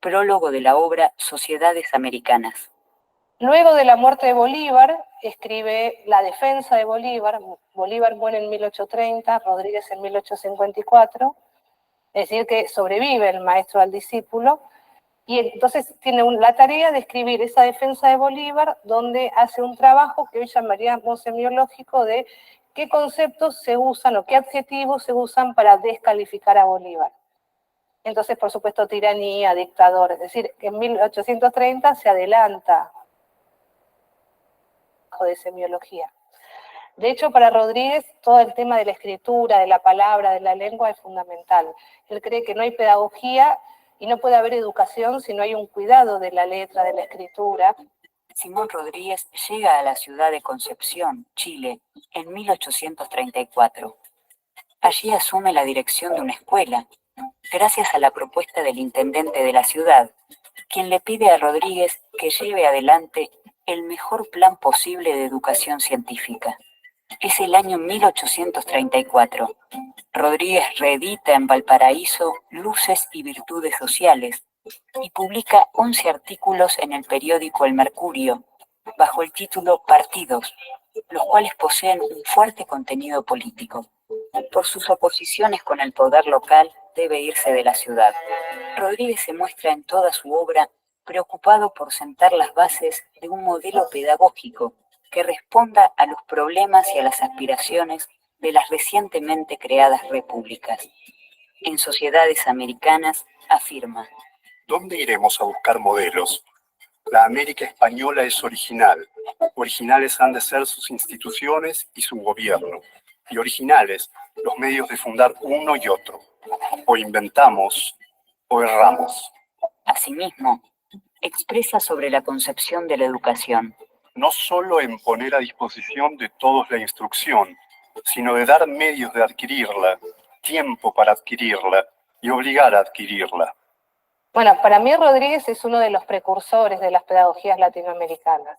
prólogo de la obra Sociedades Americanas. Luego de la muerte de Bolívar, escribe La defensa de Bolívar. Bolívar muere en 1830, Rodríguez en 1854, es decir, que sobrevive el maestro al discípulo, y entonces tiene la tarea de escribir esa defensa de Bolívar, donde hace un trabajo que hoy llamaríamos semiológico de qué conceptos se usan o qué adjetivos se usan para descalificar a Bolívar. Entonces, por supuesto, tiranía, dictador, es decir, que en 1830 se adelanta de semiología. De hecho, para Rodríguez, todo el tema de la escritura, de la palabra, de la lengua es fundamental. Él cree que no hay pedagogía y no puede haber educación si no hay un cuidado de la letra, de la escritura. Simón Rodríguez llega a la ciudad de Concepción, Chile, en 1834. Allí asume la dirección de una escuela, gracias a la propuesta del intendente de la ciudad, quien le pide a Rodríguez que lleve adelante el mejor plan posible de educación científica. Es el año 1834. Rodríguez reedita en Valparaíso Luces y Virtudes Sociales y publica 11 artículos en el periódico El Mercurio, bajo el título Partidos, los cuales poseen un fuerte contenido político. Por sus oposiciones con el poder local, debe irse de la ciudad. Rodríguez se muestra en toda su obra preocupado por sentar las bases de un modelo pedagógico que responda a los problemas y a las aspiraciones de las recientemente creadas repúblicas. En Sociedades Americanas afirma: ¿Dónde iremos a buscar modelos? La América española es original. Originales han de ser sus instituciones y su gobierno. Y originales los medios de fundar uno y otro. O inventamos o erramos. Asimismo, expresa sobre la concepción de la educación. No solo en poner a disposición de todos la instrucción, sino de dar medios de adquirirla, tiempo para adquirirla y obligar a adquirirla. Bueno, para mí Rodríguez es uno de los precursores de las pedagogías latinoamericanas.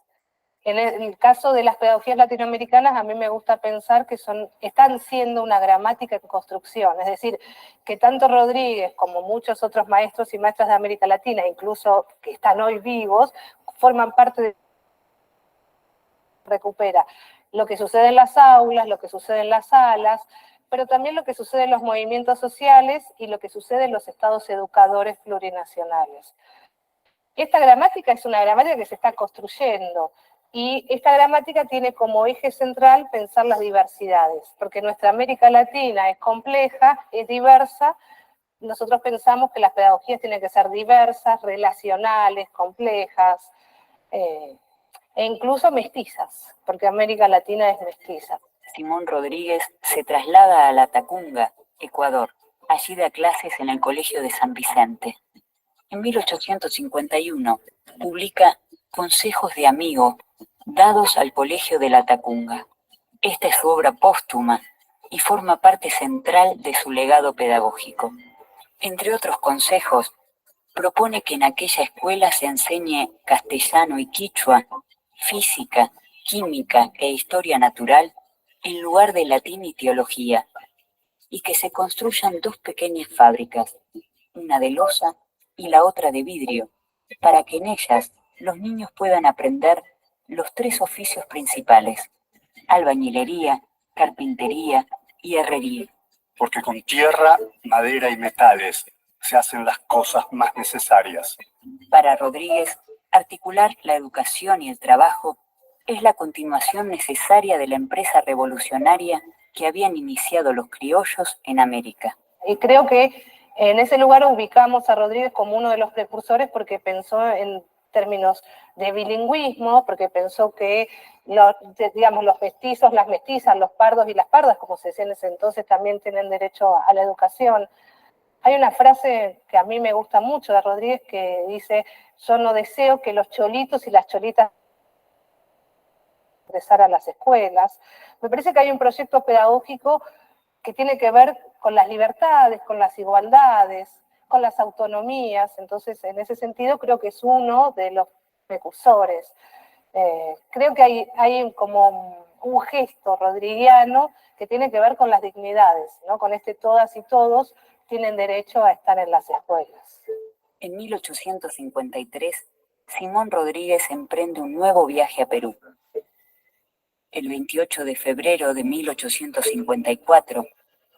En el caso de las pedagogías latinoamericanas, a mí me gusta pensar que están siendo una gramática en construcción, es decir, que tanto Rodríguez como muchos otros maestros y maestras de América Latina, incluso que están hoy vivos, forman parte de... recupera lo que sucede en las aulas, lo que sucede en las salas, pero también lo que sucede en los movimientos sociales y lo que sucede en los estados educadores plurinacionales. Esta gramática es una gramática que se está construyendo, y esta gramática tiene como eje central pensar las diversidades, porque nuestra América Latina es compleja, es diversa. Nosotros pensamos que las pedagogías tienen que ser diversas, relacionales, complejas, e incluso mestizas, porque América Latina es mestiza. Simón Rodríguez se traslada a La Tacunga, Ecuador. Allí da clases en el Colegio de San Vicente. En 1851 publica Consejos de Amigo, dados al Colegio de La Tacunga. Esta es su obra póstuma y forma parte central de su legado pedagógico. Entre otros consejos, propone que en aquella escuela se enseñe castellano y quichua, física, química e historia natural en lugar de latín y teología, y que se construyan 2 pequeñas fábricas, una de loza y la otra de vidrio, para que en ellas los niños puedan aprender los 3 oficios principales: albañilería, carpintería y herrería. Porque con tierra, madera y metales se hacen las cosas más necesarias. Para Rodríguez, articular la educación y el trabajo es la continuación necesaria de la empresa revolucionaria que habían iniciado los criollos en América. Y creo que en ese lugar ubicamos a Rodríguez como uno de los precursores porque pensó en términos de bilingüismo, porque pensó que digamos, los mestizos, las mestizas, los pardos y las pardas, como se decía en ese entonces, también tienen derecho a la educación. Hay una frase que a mí me gusta mucho de Rodríguez que dice: yo no deseo que los cholitos y las cholitas ingresar a las escuelas. Me parece que hay un proyecto pedagógico que tiene que ver con las libertades, con las igualdades, con las autonomías. Entonces, en ese sentido, creo que es uno de los precursores. Creo que hay como un gesto rodriguiano que tiene que ver con las dignidades, ¿no? Con todas y todos tienen derecho a estar en las escuelas. En 1853, Simón Rodríguez emprende un nuevo viaje a Perú. El 28 de febrero de 1854,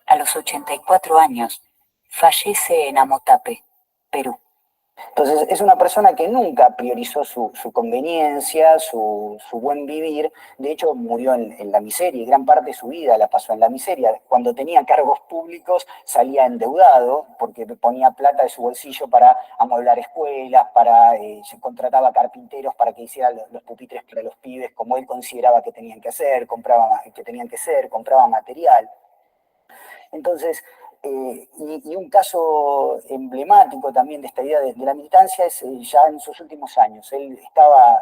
a los 84 años, fallece en Amotape, Perú. Entonces, es una persona que nunca priorizó su conveniencia, su buen vivir. De hecho, murió en la miseria y gran parte de su vida la pasó en la miseria. Cuando tenía cargos públicos salía endeudado porque ponía plata de su bolsillo para amueblar escuelas, se contrataba carpinteros para que hicieran los pupitres para los pibes como él consideraba que tenían que hacer, compraba material. Entonces, y un caso emblemático también de esta idea de la militancia es ya en sus últimos años. Él estaba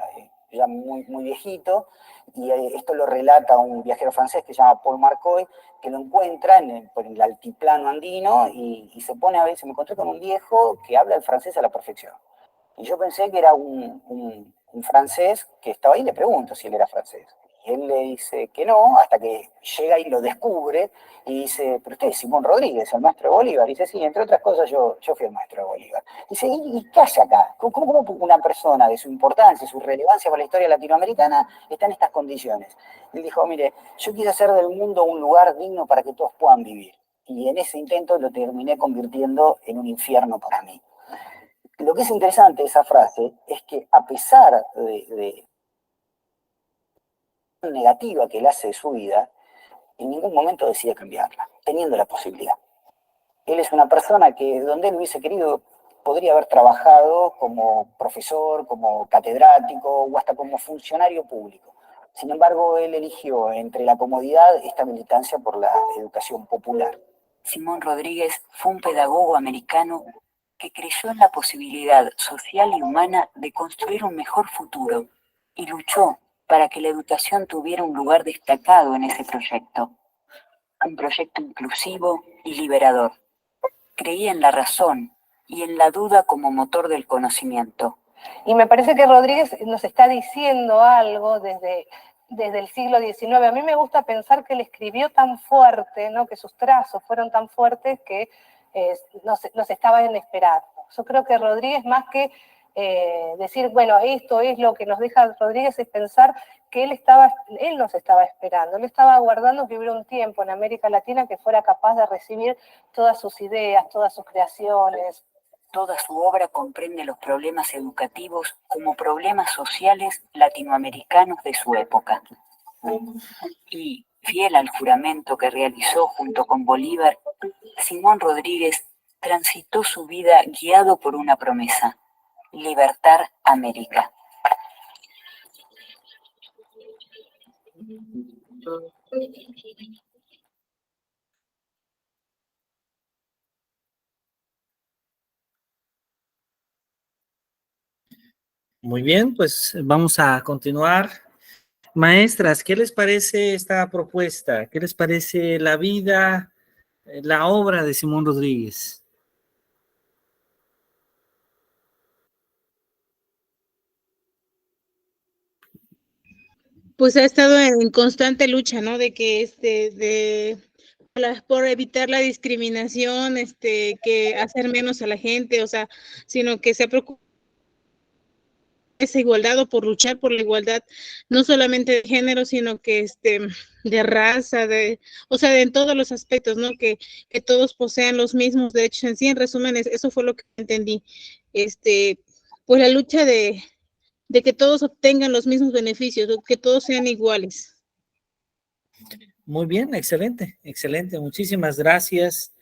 ya muy, muy viejito, y esto lo relata un viajero francés que se llama Paul Marcoy, que lo encuentra por el altiplano andino y se pone a ver, se me encontré con un viejo que habla el francés a la perfección. Y yo pensé que era un francés que estaba ahí, le pregunto si él era francés. Y él le dice que no, hasta que llega y lo descubre y dice: pero usted es Simón Rodríguez, el maestro de Bolívar. Y dice: sí, entre otras cosas yo fui el maestro de Bolívar. Dice: ¿y qué hace acá? ¿Cómo una persona de su importancia, su relevancia para la historia latinoamericana está en estas condiciones? Y él dijo: mire, yo quiero hacer del mundo un lugar digno para que todos puedan vivir. Y en ese intento lo terminé convirtiendo en un infierno para mí. Lo que es interesante de esa frase es que, a pesar de la negativa que él hace de su vida, en ningún momento decide cambiarla, teniendo la posibilidad. Él es una persona que, donde él hubiese querido, podría haber trabajado como profesor, como catedrático o hasta como funcionario público. Sin embargo, él eligió entre la comodidad esta militancia por la educación popular. Simón Rodríguez fue un pedagogo americano que creyó en la posibilidad social y humana de construir un mejor futuro y luchó para que la educación tuviera un lugar destacado en ese proyecto. Un proyecto inclusivo y liberador. Creía en la razón y en la duda como motor del conocimiento. Y me parece que Rodríguez nos está diciendo algo desde el siglo XIX. A mí me gusta pensar que él escribió tan fuerte, ¿no? Que sus trazos fueron tan fuertes que nos estaban esperando. Yo creo que Rodríguez, más que decir, bueno, esto es lo que nos deja Rodríguez, es pensar que él nos estaba esperando, él estaba aguardando que hubiera un tiempo en América Latina que fuera capaz de recibir todas sus ideas, todas sus creaciones. Toda su obra comprende los problemas educativos como problemas sociales latinoamericanos de su época. Y, fiel al juramento que realizó junto con Bolívar, Simón Rodríguez transitó su vida guiado por una promesa: libertar América. Muy bien, pues vamos a continuar. Maestras, ¿qué les parece esta propuesta? ¿Qué les parece la vida, la obra de Simón Rodríguez? Pues ha estado en constante lucha, ¿no? De que por evitar la discriminación, que hacer menos a la gente, o sea, sino que se ha preocupado esa igualdad o por luchar por la igualdad, no solamente de género, sino que de raza, o sea, en todos los aspectos, ¿no? Que todos posean los mismos derechos en sí. En resumen, eso fue lo que entendí. Pues la lucha de que todos obtengan los mismos beneficios, que todos sean iguales. Muy bien, excelente, excelente. Muchísimas gracias.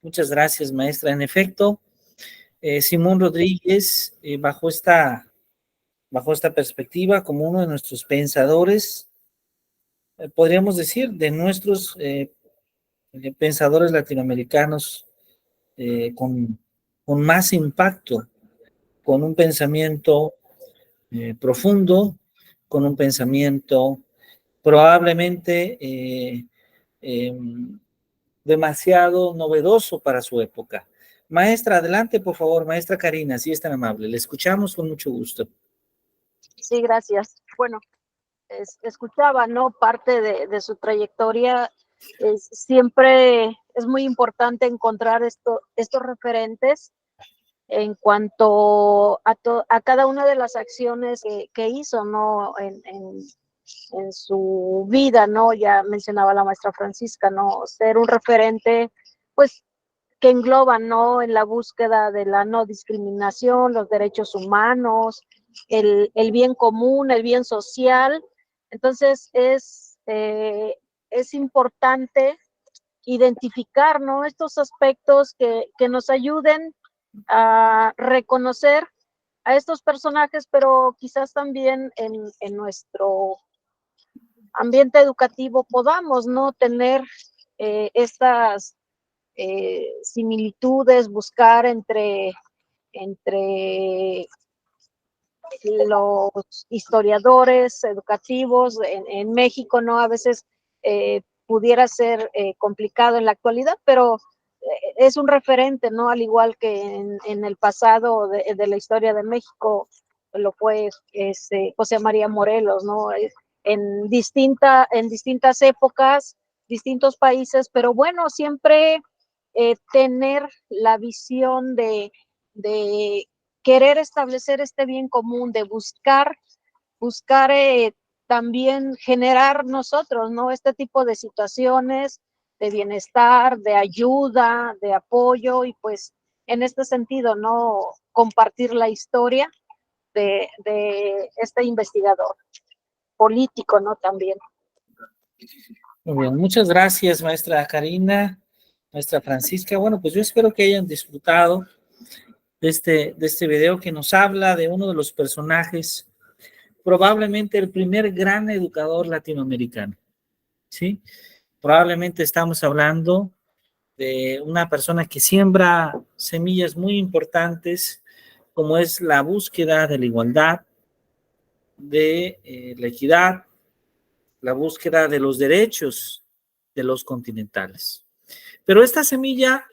Muchas gracias, maestra. En efecto, Simón Rodríguez, bajo esta perspectiva, como uno de nuestros pensadores, podríamos decir, de nuestros pensadores latinoamericanos con más impacto, con un pensamiento profundo, con un pensamiento probablemente demasiado novedoso para su época. Maestra, adelante, por favor, maestra Karina, si es tan amable. Le escuchamos con mucho gusto. Sí, gracias. Bueno, escuchaba, ¿no? Parte de su trayectoria. Siempre es muy importante encontrar estos referentes en cuanto a cada una de las acciones que hizo, ¿no? En su vida, ¿no? Ya mencionaba la maestra Francisca, ¿no? Ser un referente, pues, que engloba, ¿no? En la búsqueda de la no discriminación, los derechos humanos, el bien común, el bien social. Entonces, es importante identificar, ¿no? Estos aspectos que nos ayuden a reconocer a estos personajes, pero quizás también en nuestro ambiente educativo podamos, ¿no? Tener estas similitudes, buscar entre los historiadores educativos en México, ¿no? A veces pudiera ser complicado en la actualidad, pero es un referente, ¿no? Al igual que en el pasado de la historia de México lo fue José María Morelos, ¿no? En distintas épocas, distintos países, pero bueno, siempre tener la visión de querer establecer este bien común, de buscar también generar nosotros, ¿no? Este tipo de situaciones de bienestar, de ayuda, de apoyo, y pues en este sentido, ¿no? Compartir la historia de este investigador político, ¿no? También. Muy bien, muchas gracias, maestra Karina, maestra Francisca. Bueno, pues yo espero que hayan disfrutado de este video que nos habla de uno de los personajes, probablemente el primer gran educador latinoamericano, ¿sí? Probablemente estamos hablando de una persona que siembra semillas muy importantes, como es la búsqueda de la igualdad, de la equidad, la búsqueda de los derechos de los continentales. Pero esta semilla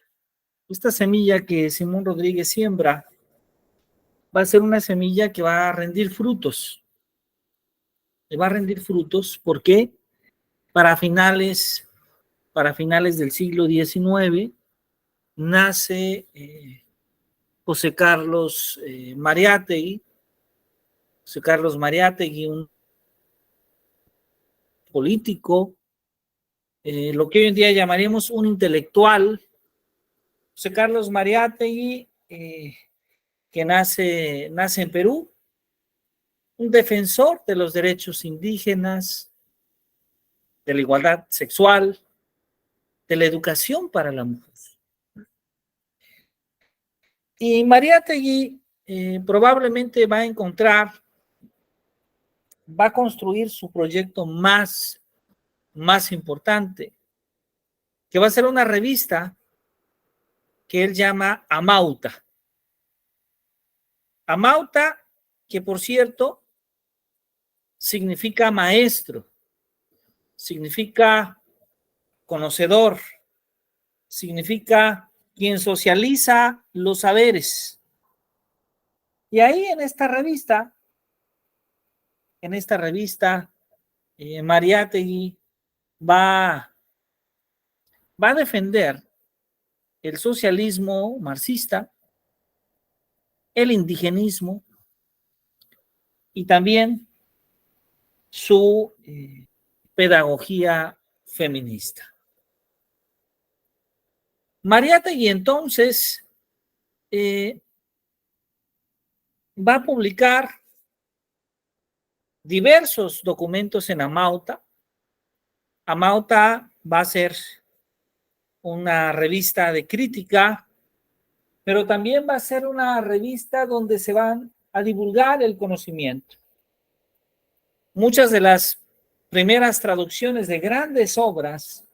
que Simón Rodríguez siembra, va a ser una semilla que va a rendir frutos. Va a rendir frutos, ¿por qué? Para finales del siglo XIX, nace José Carlos Mariátegui. José Carlos Mariátegui, un político, lo que hoy en día llamaríamos un intelectual. José Carlos Mariátegui, que nace en Perú, un defensor de los derechos indígenas, de la igualdad sexual, de la educación para la mujer. Y Mariátegui probablemente va a construir su proyecto más importante, que va a ser una revista que él llama Amauta. Amauta, que por cierto, significa maestro, significa conocedor, significa quien socializa los saberes. Y ahí en esta revista Mariátegui va a defender el socialismo marxista, el indigenismo y también su pedagogía feminista. Mariátegui entonces va a publicar diversos documentos en Amauta. Amauta va a ser una revista de crítica, pero también va a ser una revista donde se van a divulgar el conocimiento. Muchas de las primeras traducciones de grandes obras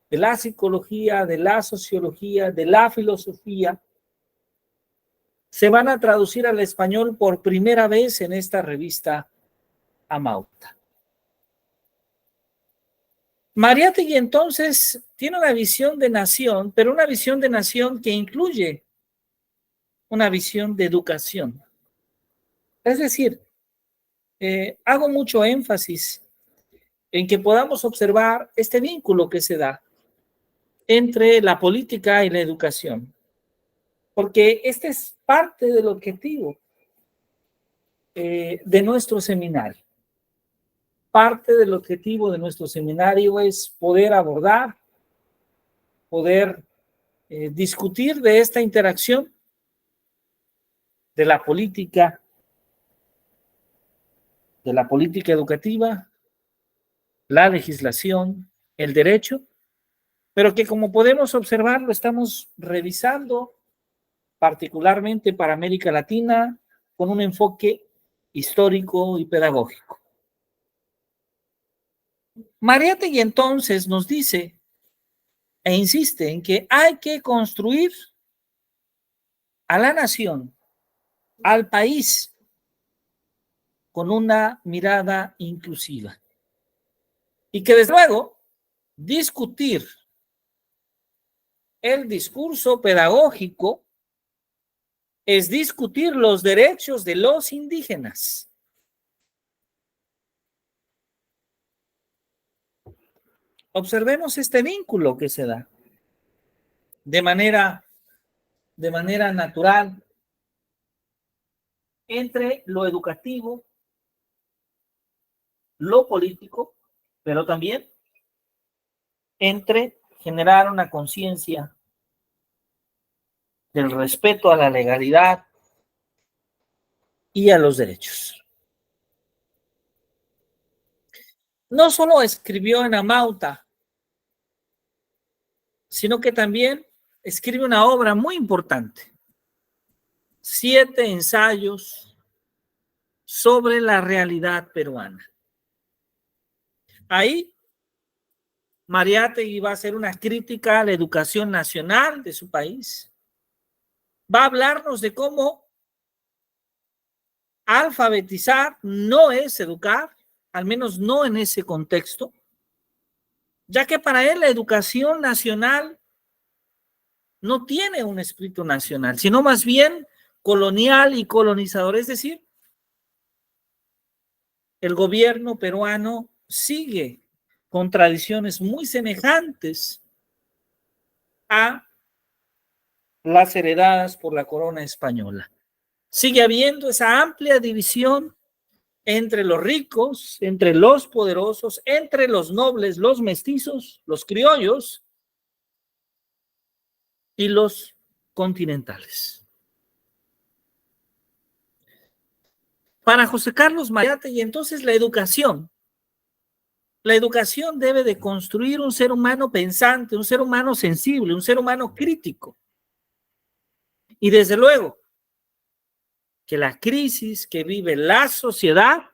de la psicología, de la sociología, de la filosofía, se van a traducir al español por primera vez en esta revista Amauta. Mariátegui entonces tiene una visión de nación, pero una visión de nación que incluye una visión de educación. Es decir, hago mucho énfasis en que podamos observar este vínculo que se da entre la política y la educación, porque este es parte del objetivo de nuestro seminario. Parte del objetivo de nuestro seminario es poder abordar, poder discutir de esta interacción de la política educativa, la legislación, el derecho, pero que como podemos observar lo estamos revisando particularmente para América Latina con un enfoque histórico y pedagógico. Mariátegui entonces nos dice e insiste en que hay que construir a la nación, al país, con una mirada inclusiva. Y que desde luego discutir el discurso pedagógico es discutir los derechos de los indígenas. Observemos este vínculo que se da de manera natural entre lo educativo, lo político, pero también entre generar una conciencia del respeto a la legalidad y a los derechos. No solo escribió en Amauta, sino que también escribe una obra muy importante, 7 ensayos sobre la realidad peruana. Ahí, Mariátegui va a hacer una crítica a la educación nacional de su país. Va a hablarnos de cómo alfabetizar no es educar, al menos no en ese contexto, ya que para él la educación nacional no tiene un espíritu nacional, sino más bien colonial y colonizador. Es decir, el gobierno peruano sigue con tradiciones muy semejantes a las heredadas por la corona española. Sigue habiendo esa amplia división entre los ricos, entre los poderosos, entre los nobles, los mestizos, los criollos y los continentales. Para José Carlos Mariátegui, entonces la educación debe de construir un ser humano pensante, un ser humano sensible, un ser humano crítico. Y desde luego, que la crisis que vive la sociedad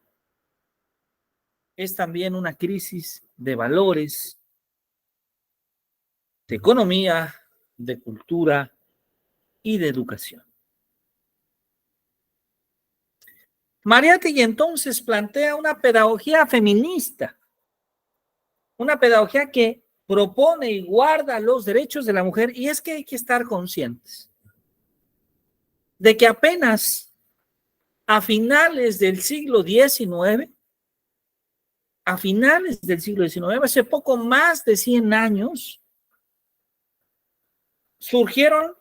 es también una crisis de valores, de economía, de cultura y de educación. Mariátegui entonces plantea una pedagogía feminista, una pedagogía que propone y guarda los derechos de la mujer, y es que hay que estar conscientes de que apenas a finales del siglo XIX a finales del siglo XIX, hace poco más de 100 años, surgieron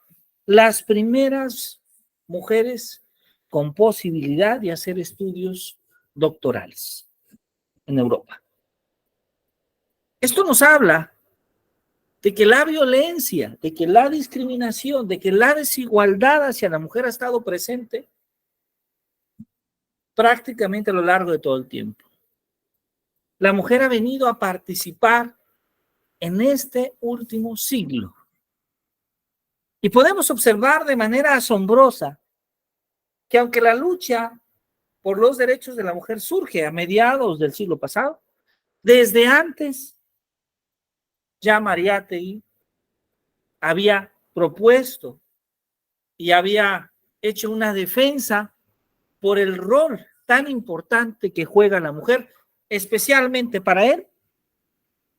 las primeras mujeres con posibilidad de hacer estudios doctorales en Europa. Esto nos habla de que la violencia, de que la discriminación, de que la desigualdad hacia la mujer ha estado presente prácticamente a lo largo de todo el tiempo. La mujer ha venido a participar en este último siglo. Y podemos observar de manera asombrosa que aunque la lucha por los derechos de la mujer surge a mediados del siglo pasado, desde antes ya Mariátegui había propuesto y había hecho una defensa por el rol tan importante que juega la mujer, especialmente para él,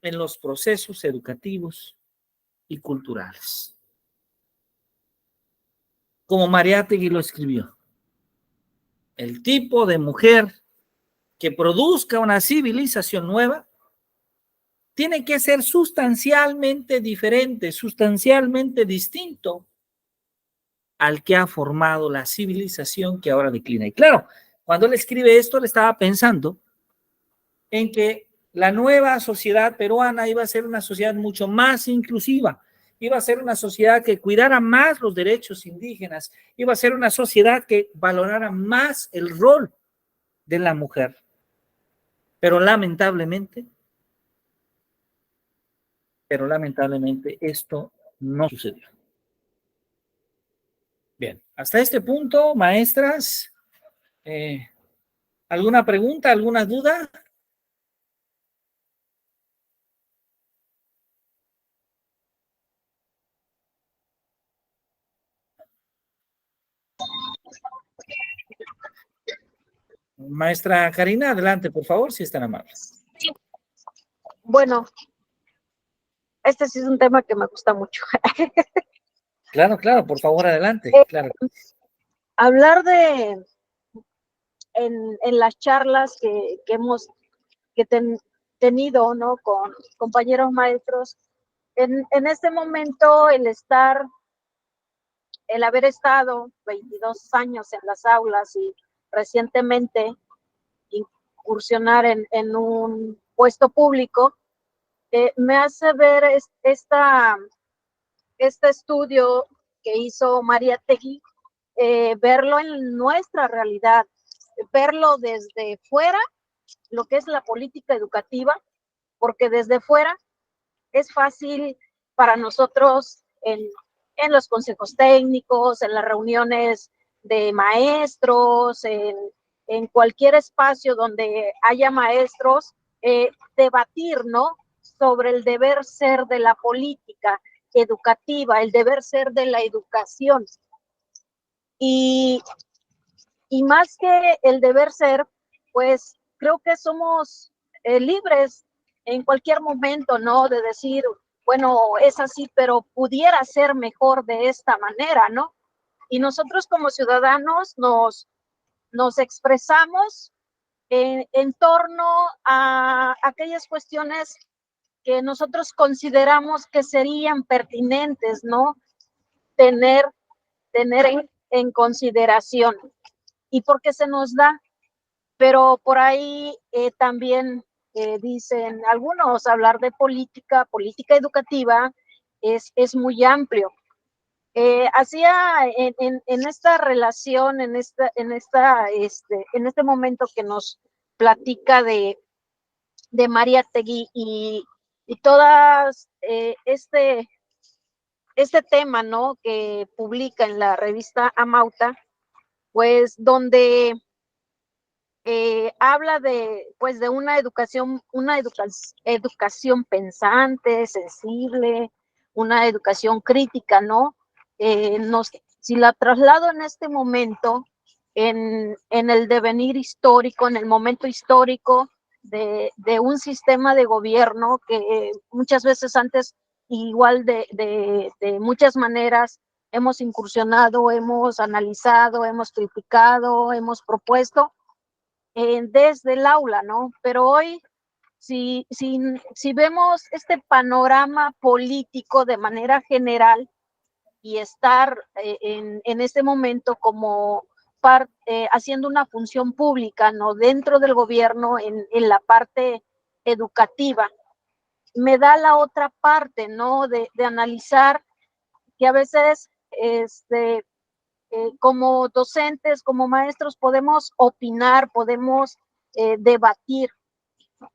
en los procesos educativos y culturales. Como Mariátegui lo escribió, el tipo de mujer que produzca una civilización nueva tiene que ser sustancialmente diferente, sustancialmente distinto al que ha formado la civilización que ahora declina. Y claro, cuando él escribe esto, él estaba pensando en que la nueva sociedad peruana iba a ser una sociedad mucho más inclusiva, iba a ser una sociedad que cuidara más los derechos indígenas, iba a ser una sociedad que valorara más el rol de la mujer. Pero lamentablemente esto no sucedió. Bien, hasta este punto, maestras, ¿alguna pregunta, alguna duda? Maestra Karina, adelante, por favor, si es tan amable. Bueno, este sí es un tema que me gusta mucho. Claro, claro, por favor, adelante. Claro. Hablar de, en las charlas que hemos tenido, ¿no? Con compañeros maestros, en este momento el haber estado 22 años en las aulas y recientemente incursionar en un puesto público, me hace ver este estudio que hizo Mariátegui, verlo en nuestra realidad, verlo desde fuera, lo que es la política educativa, porque desde fuera es fácil para nosotros en los consejos técnicos, en las reuniones de maestros, en cualquier espacio donde haya maestros, debatir, ¿no? Sobre el deber ser de la política educativa, el deber ser de la educación. Y más que el deber ser, pues creo que somos libres en cualquier momento, ¿no? De decir, bueno, es así, pero pudiera ser mejor de esta manera, ¿no? Y nosotros como ciudadanos nos expresamos en torno a aquellas cuestiones que nosotros consideramos que serían pertinentes, ¿no? Tener en consideración. Y porque se nos da, pero por ahí también dicen algunos, hablar de política educativa es muy amplio. Hacía en esta relación, en este momento que nos platica de Mariátegui y todas este tema, ¿no? Que publica en la revista Amauta, pues donde habla de una educación pensante, sensible, una educación crítica, ¿no? Si la traslado en este momento, en el devenir histórico, en el momento histórico de un sistema de gobierno que muchas veces antes, igual de muchas maneras, hemos incursionado, hemos analizado, hemos criticado, hemos propuesto desde el aula, ¿no? Pero hoy si vemos este panorama político de manera general y estar en este momento como haciendo una función pública, ¿no? Dentro del gobierno en la parte educativa, me da la otra parte, ¿no? De analizar que a veces, como docentes, como maestros, podemos opinar, podemos debatir,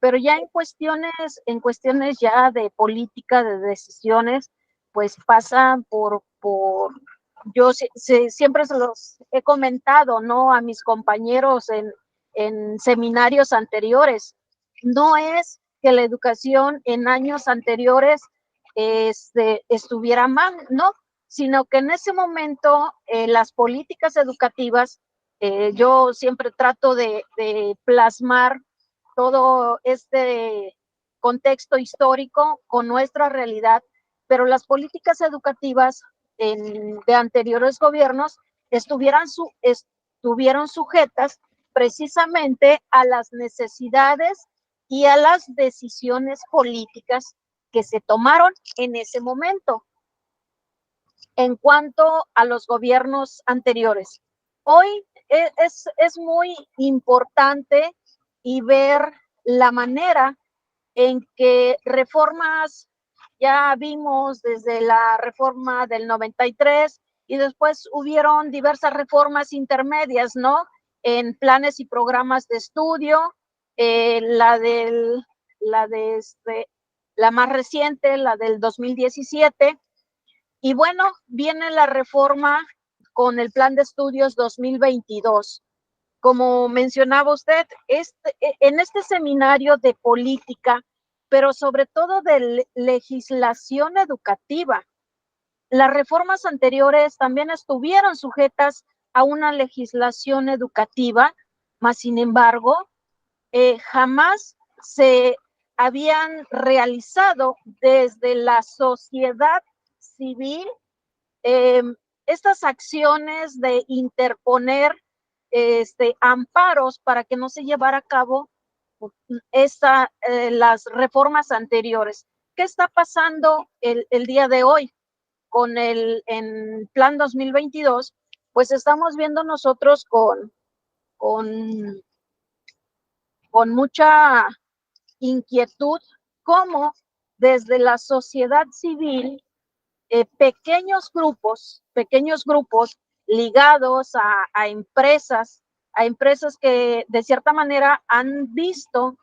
pero ya en cuestiones ya de política, de decisiones, pues pasan yo siempre se los he comentado, ¿no? A mis compañeros en seminarios anteriores. No es que la educación en años anteriores estuviera mal, ¿no? Sino que en ese momento las políticas educativas, yo siempre trato de plasmar todo este contexto histórico con nuestra realidad, pero las políticas educativas de anteriores gobiernos estuvieron sujetas precisamente a las necesidades y a las decisiones políticas que se tomaron en ese momento. En cuanto a los gobiernos anteriores, hoy es muy importante y ver la manera en que reformas, ya vimos desde la reforma del 93 y después hubieron diversas reformas intermedias, ¿no? En planes y programas de estudio, la más reciente, la del 2017, y bueno, viene la reforma con el plan de estudios 2022. Como mencionaba usted, en este seminario de política, pero sobre todo de legislación educativa, las reformas anteriores también estuvieron sujetas a una legislación educativa, mas sin embargo, jamás se habían realizado desde la sociedad civil estas acciones de interponer amparos para que no se llevara a cabo las reformas anteriores. ¿Qué está pasando el día de hoy con en Plan 2022? Pues estamos viendo nosotros con mucha inquietud cómo desde la sociedad civil pequeños grupos ligados a empresas que de cierta manera han visto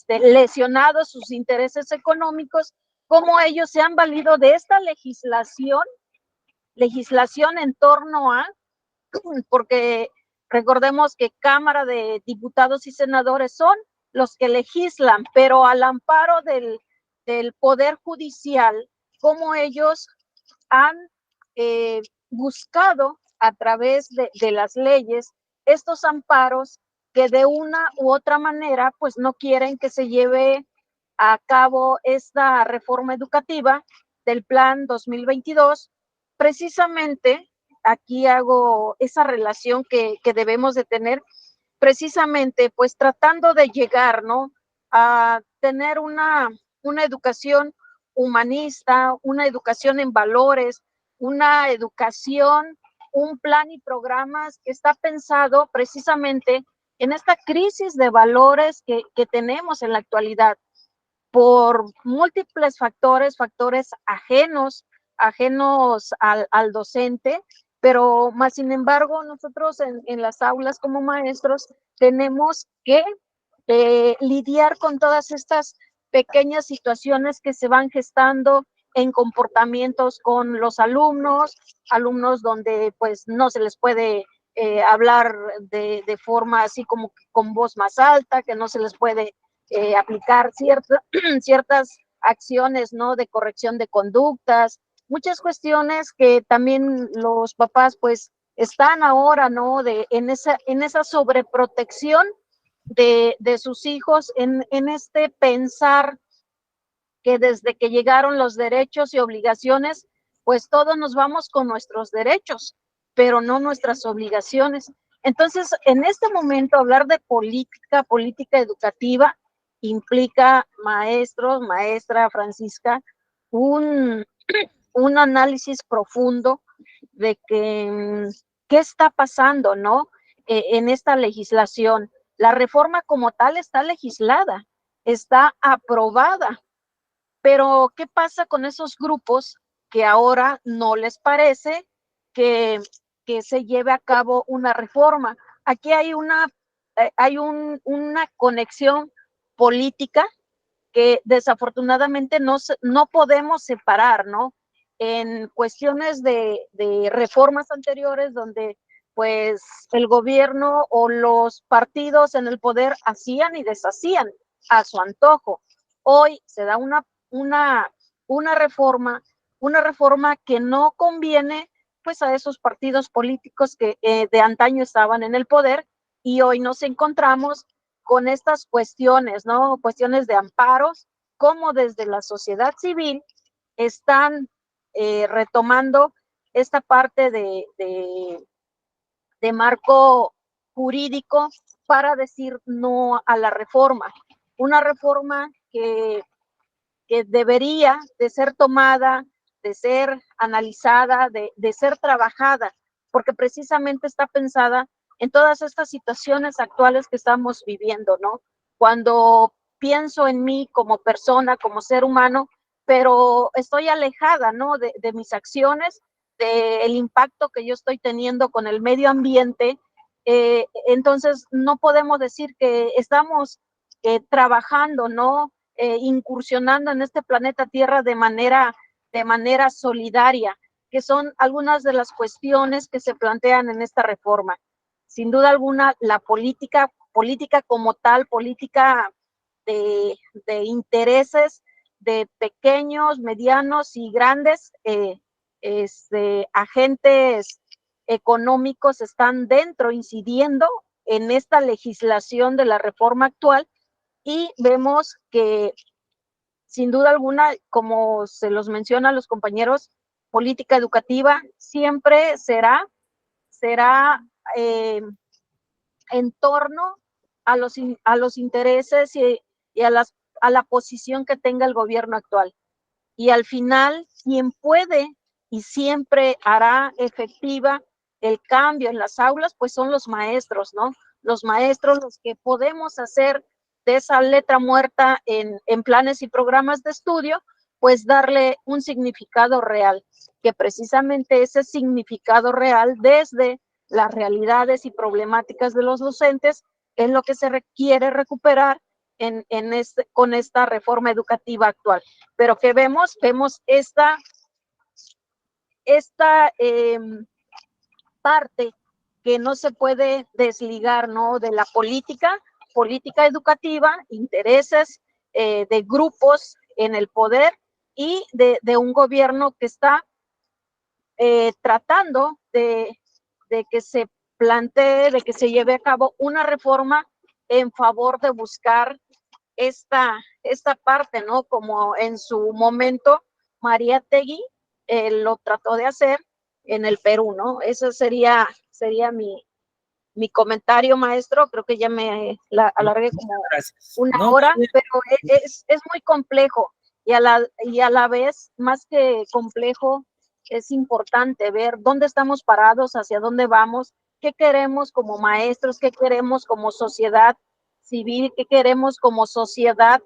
lesionados sus intereses económicos, cómo ellos se han valido de esta legislación en torno a, porque recordemos que Cámara de Diputados y Senadores son los que legislan, pero al amparo del Poder Judicial, cómo ellos han buscado a través de las leyes estos amparos que de una u otra manera pues no quieren que se lleve a cabo esta reforma educativa del Plan 2022. Precisamente aquí hago esa relación que debemos de tener, precisamente pues tratando de llegar, ¿no? A tener una educación humanista, una educación en valores, una educación, un plan y programas que está pensado precisamente en esta crisis de valores que tenemos en la actualidad por múltiples factores ajenos al docente, pero más sin embargo nosotros en las aulas como maestros tenemos que lidiar con todas estas pequeñas situaciones que se van gestando en comportamientos con los alumnos donde pues no se les puede hablar de forma así como con voz más alta, que no se les puede aplicar ciertas acciones, ¿no? De corrección de conductas, muchas cuestiones que también los papás pues están ahora, ¿no? En esa sobreprotección de sus hijos, en este pensar que desde que llegaron los derechos y obligaciones, pues todos nos vamos con nuestros derechos, pero no nuestras obligaciones. Entonces, en este momento, hablar de política educativa, implica, maestros, maestra Francisca, un análisis profundo de que, qué está pasando, ¿no? En esta legislación. La reforma como tal está legislada, está aprobada, pero ¿qué pasa con esos grupos que ahora no les parece que se lleve a cabo una reforma? Aquí hay una conexión política que desafortunadamente no podemos separar, ¿no? En cuestiones de reformas anteriores donde pues el gobierno o los partidos en el poder hacían y deshacían a su antojo. Hoy se da una reforma que no conviene pues a esos partidos políticos que de antaño estaban en el poder, y hoy nos encontramos con estas cuestiones, ¿no? Cuestiones de amparos, como desde la sociedad civil están retomando esta parte de marco jurídico para decir no a la reforma. Una reforma que debería de ser tomada, de ser analizada, de ser trabajada, porque precisamente está pensada en todas estas situaciones actuales que estamos viviendo, ¿no? Cuando pienso en mí como persona, como ser humano, pero estoy alejada, ¿no? De mis acciones, del impacto que yo estoy teniendo con el medio ambiente, entonces no podemos decir que estamos trabajando, ¿no? Incursionando en este planeta Tierra de manera solidaria, que son algunas de las cuestiones que se plantean en esta reforma. Sin duda alguna, la política como tal, política de intereses de pequeños, medianos y grandes agentes económicos están dentro, incidiendo en esta legislación de la reforma actual, y vemos que sin duda alguna, como se los menciona a los compañeros, política educativa siempre será en torno a los intereses y a la posición que tenga el gobierno actual. Y al final, quien puede y siempre hará efectiva el cambio en las aulas, pues son los maestros, ¿no? Los maestros, los que podemos hacer de esa letra muerta en planes y programas de estudio, pues darle un significado real, que precisamente ese significado real desde las realidades y problemáticas de los docentes es lo que se requiere recuperar con esta reforma educativa actual. Pero que vemos esta parte que no se puede desligar, ¿no? De la política educativa, intereses de grupos en el poder y de un gobierno que está tratando de que se plantee, de que se lleve a cabo una reforma en favor de buscar esta parte, ¿no? Como en su momento Mariátegui lo trató de hacer en el Perú, ¿no? Eso sería mi comentario, maestro. Creo que ya me alargué como una hora, pero es muy complejo, y a la vez, más que complejo, es importante ver dónde estamos parados, hacia dónde vamos, qué queremos como maestros, qué queremos como sociedad civil, qué queremos como sociedad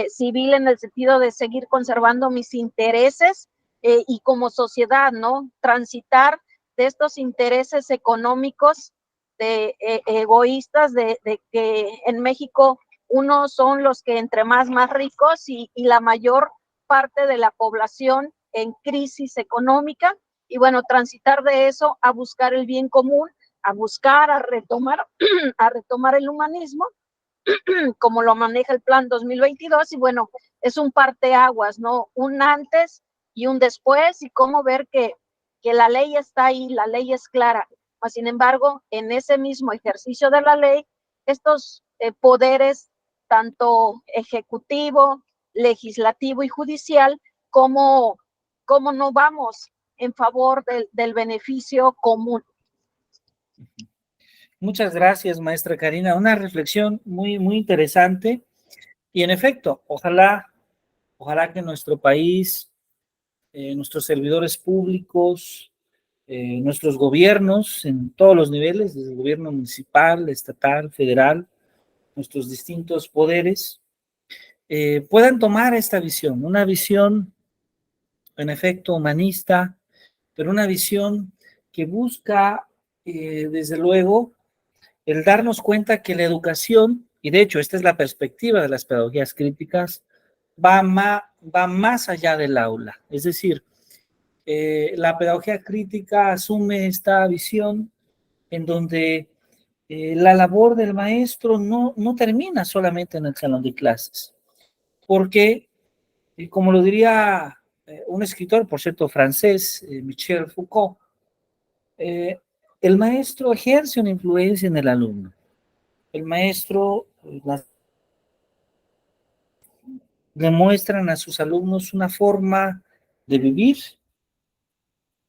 civil, en el sentido de seguir conservando mis intereses y como sociedad, ¿no? Transitar de estos intereses económicos egoístas de que en México unos son los que entre más ricos, y la mayor parte de la población en crisis económica, y bueno, transitar de eso a buscar el bien común, a buscar, a retomar el humanismo, como lo maneja el Plan 2022, y bueno, es un parteaguas, ¿no? Un antes y un después, y cómo ver que la ley está ahí, la ley es clara. Sin embargo, en ese mismo ejercicio de la ley, estos poderes, tanto ejecutivo, legislativo y judicial, como no vamos en favor del beneficio común. Muchas gracias, maestra Karina. Una reflexión muy, muy interesante. Y en efecto, ojalá que nuestro país, nuestros servidores públicos, nuestros gobiernos en todos los niveles, desde el gobierno municipal, estatal, federal, nuestros distintos poderes, puedan tomar esta visión, una visión en efecto humanista, pero una visión que busca, desde luego, el darnos cuenta que la educación, y de hecho esta es la perspectiva de las pedagogías críticas, va más allá del aula. Es decir, la pedagogía crítica asume esta visión en donde la labor del maestro no termina solamente en el salón de clases, porque, como lo diría un escritor, por cierto, francés, Michel Foucault, el maestro ejerce una influencia en el alumno. El maestro le muestran a sus alumnos una forma de vivir,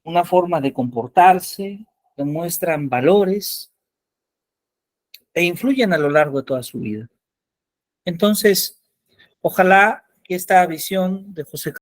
una forma de comportarse, le muestran valores e influyen a lo largo de toda su vida. Entonces, ojalá que esta visión de José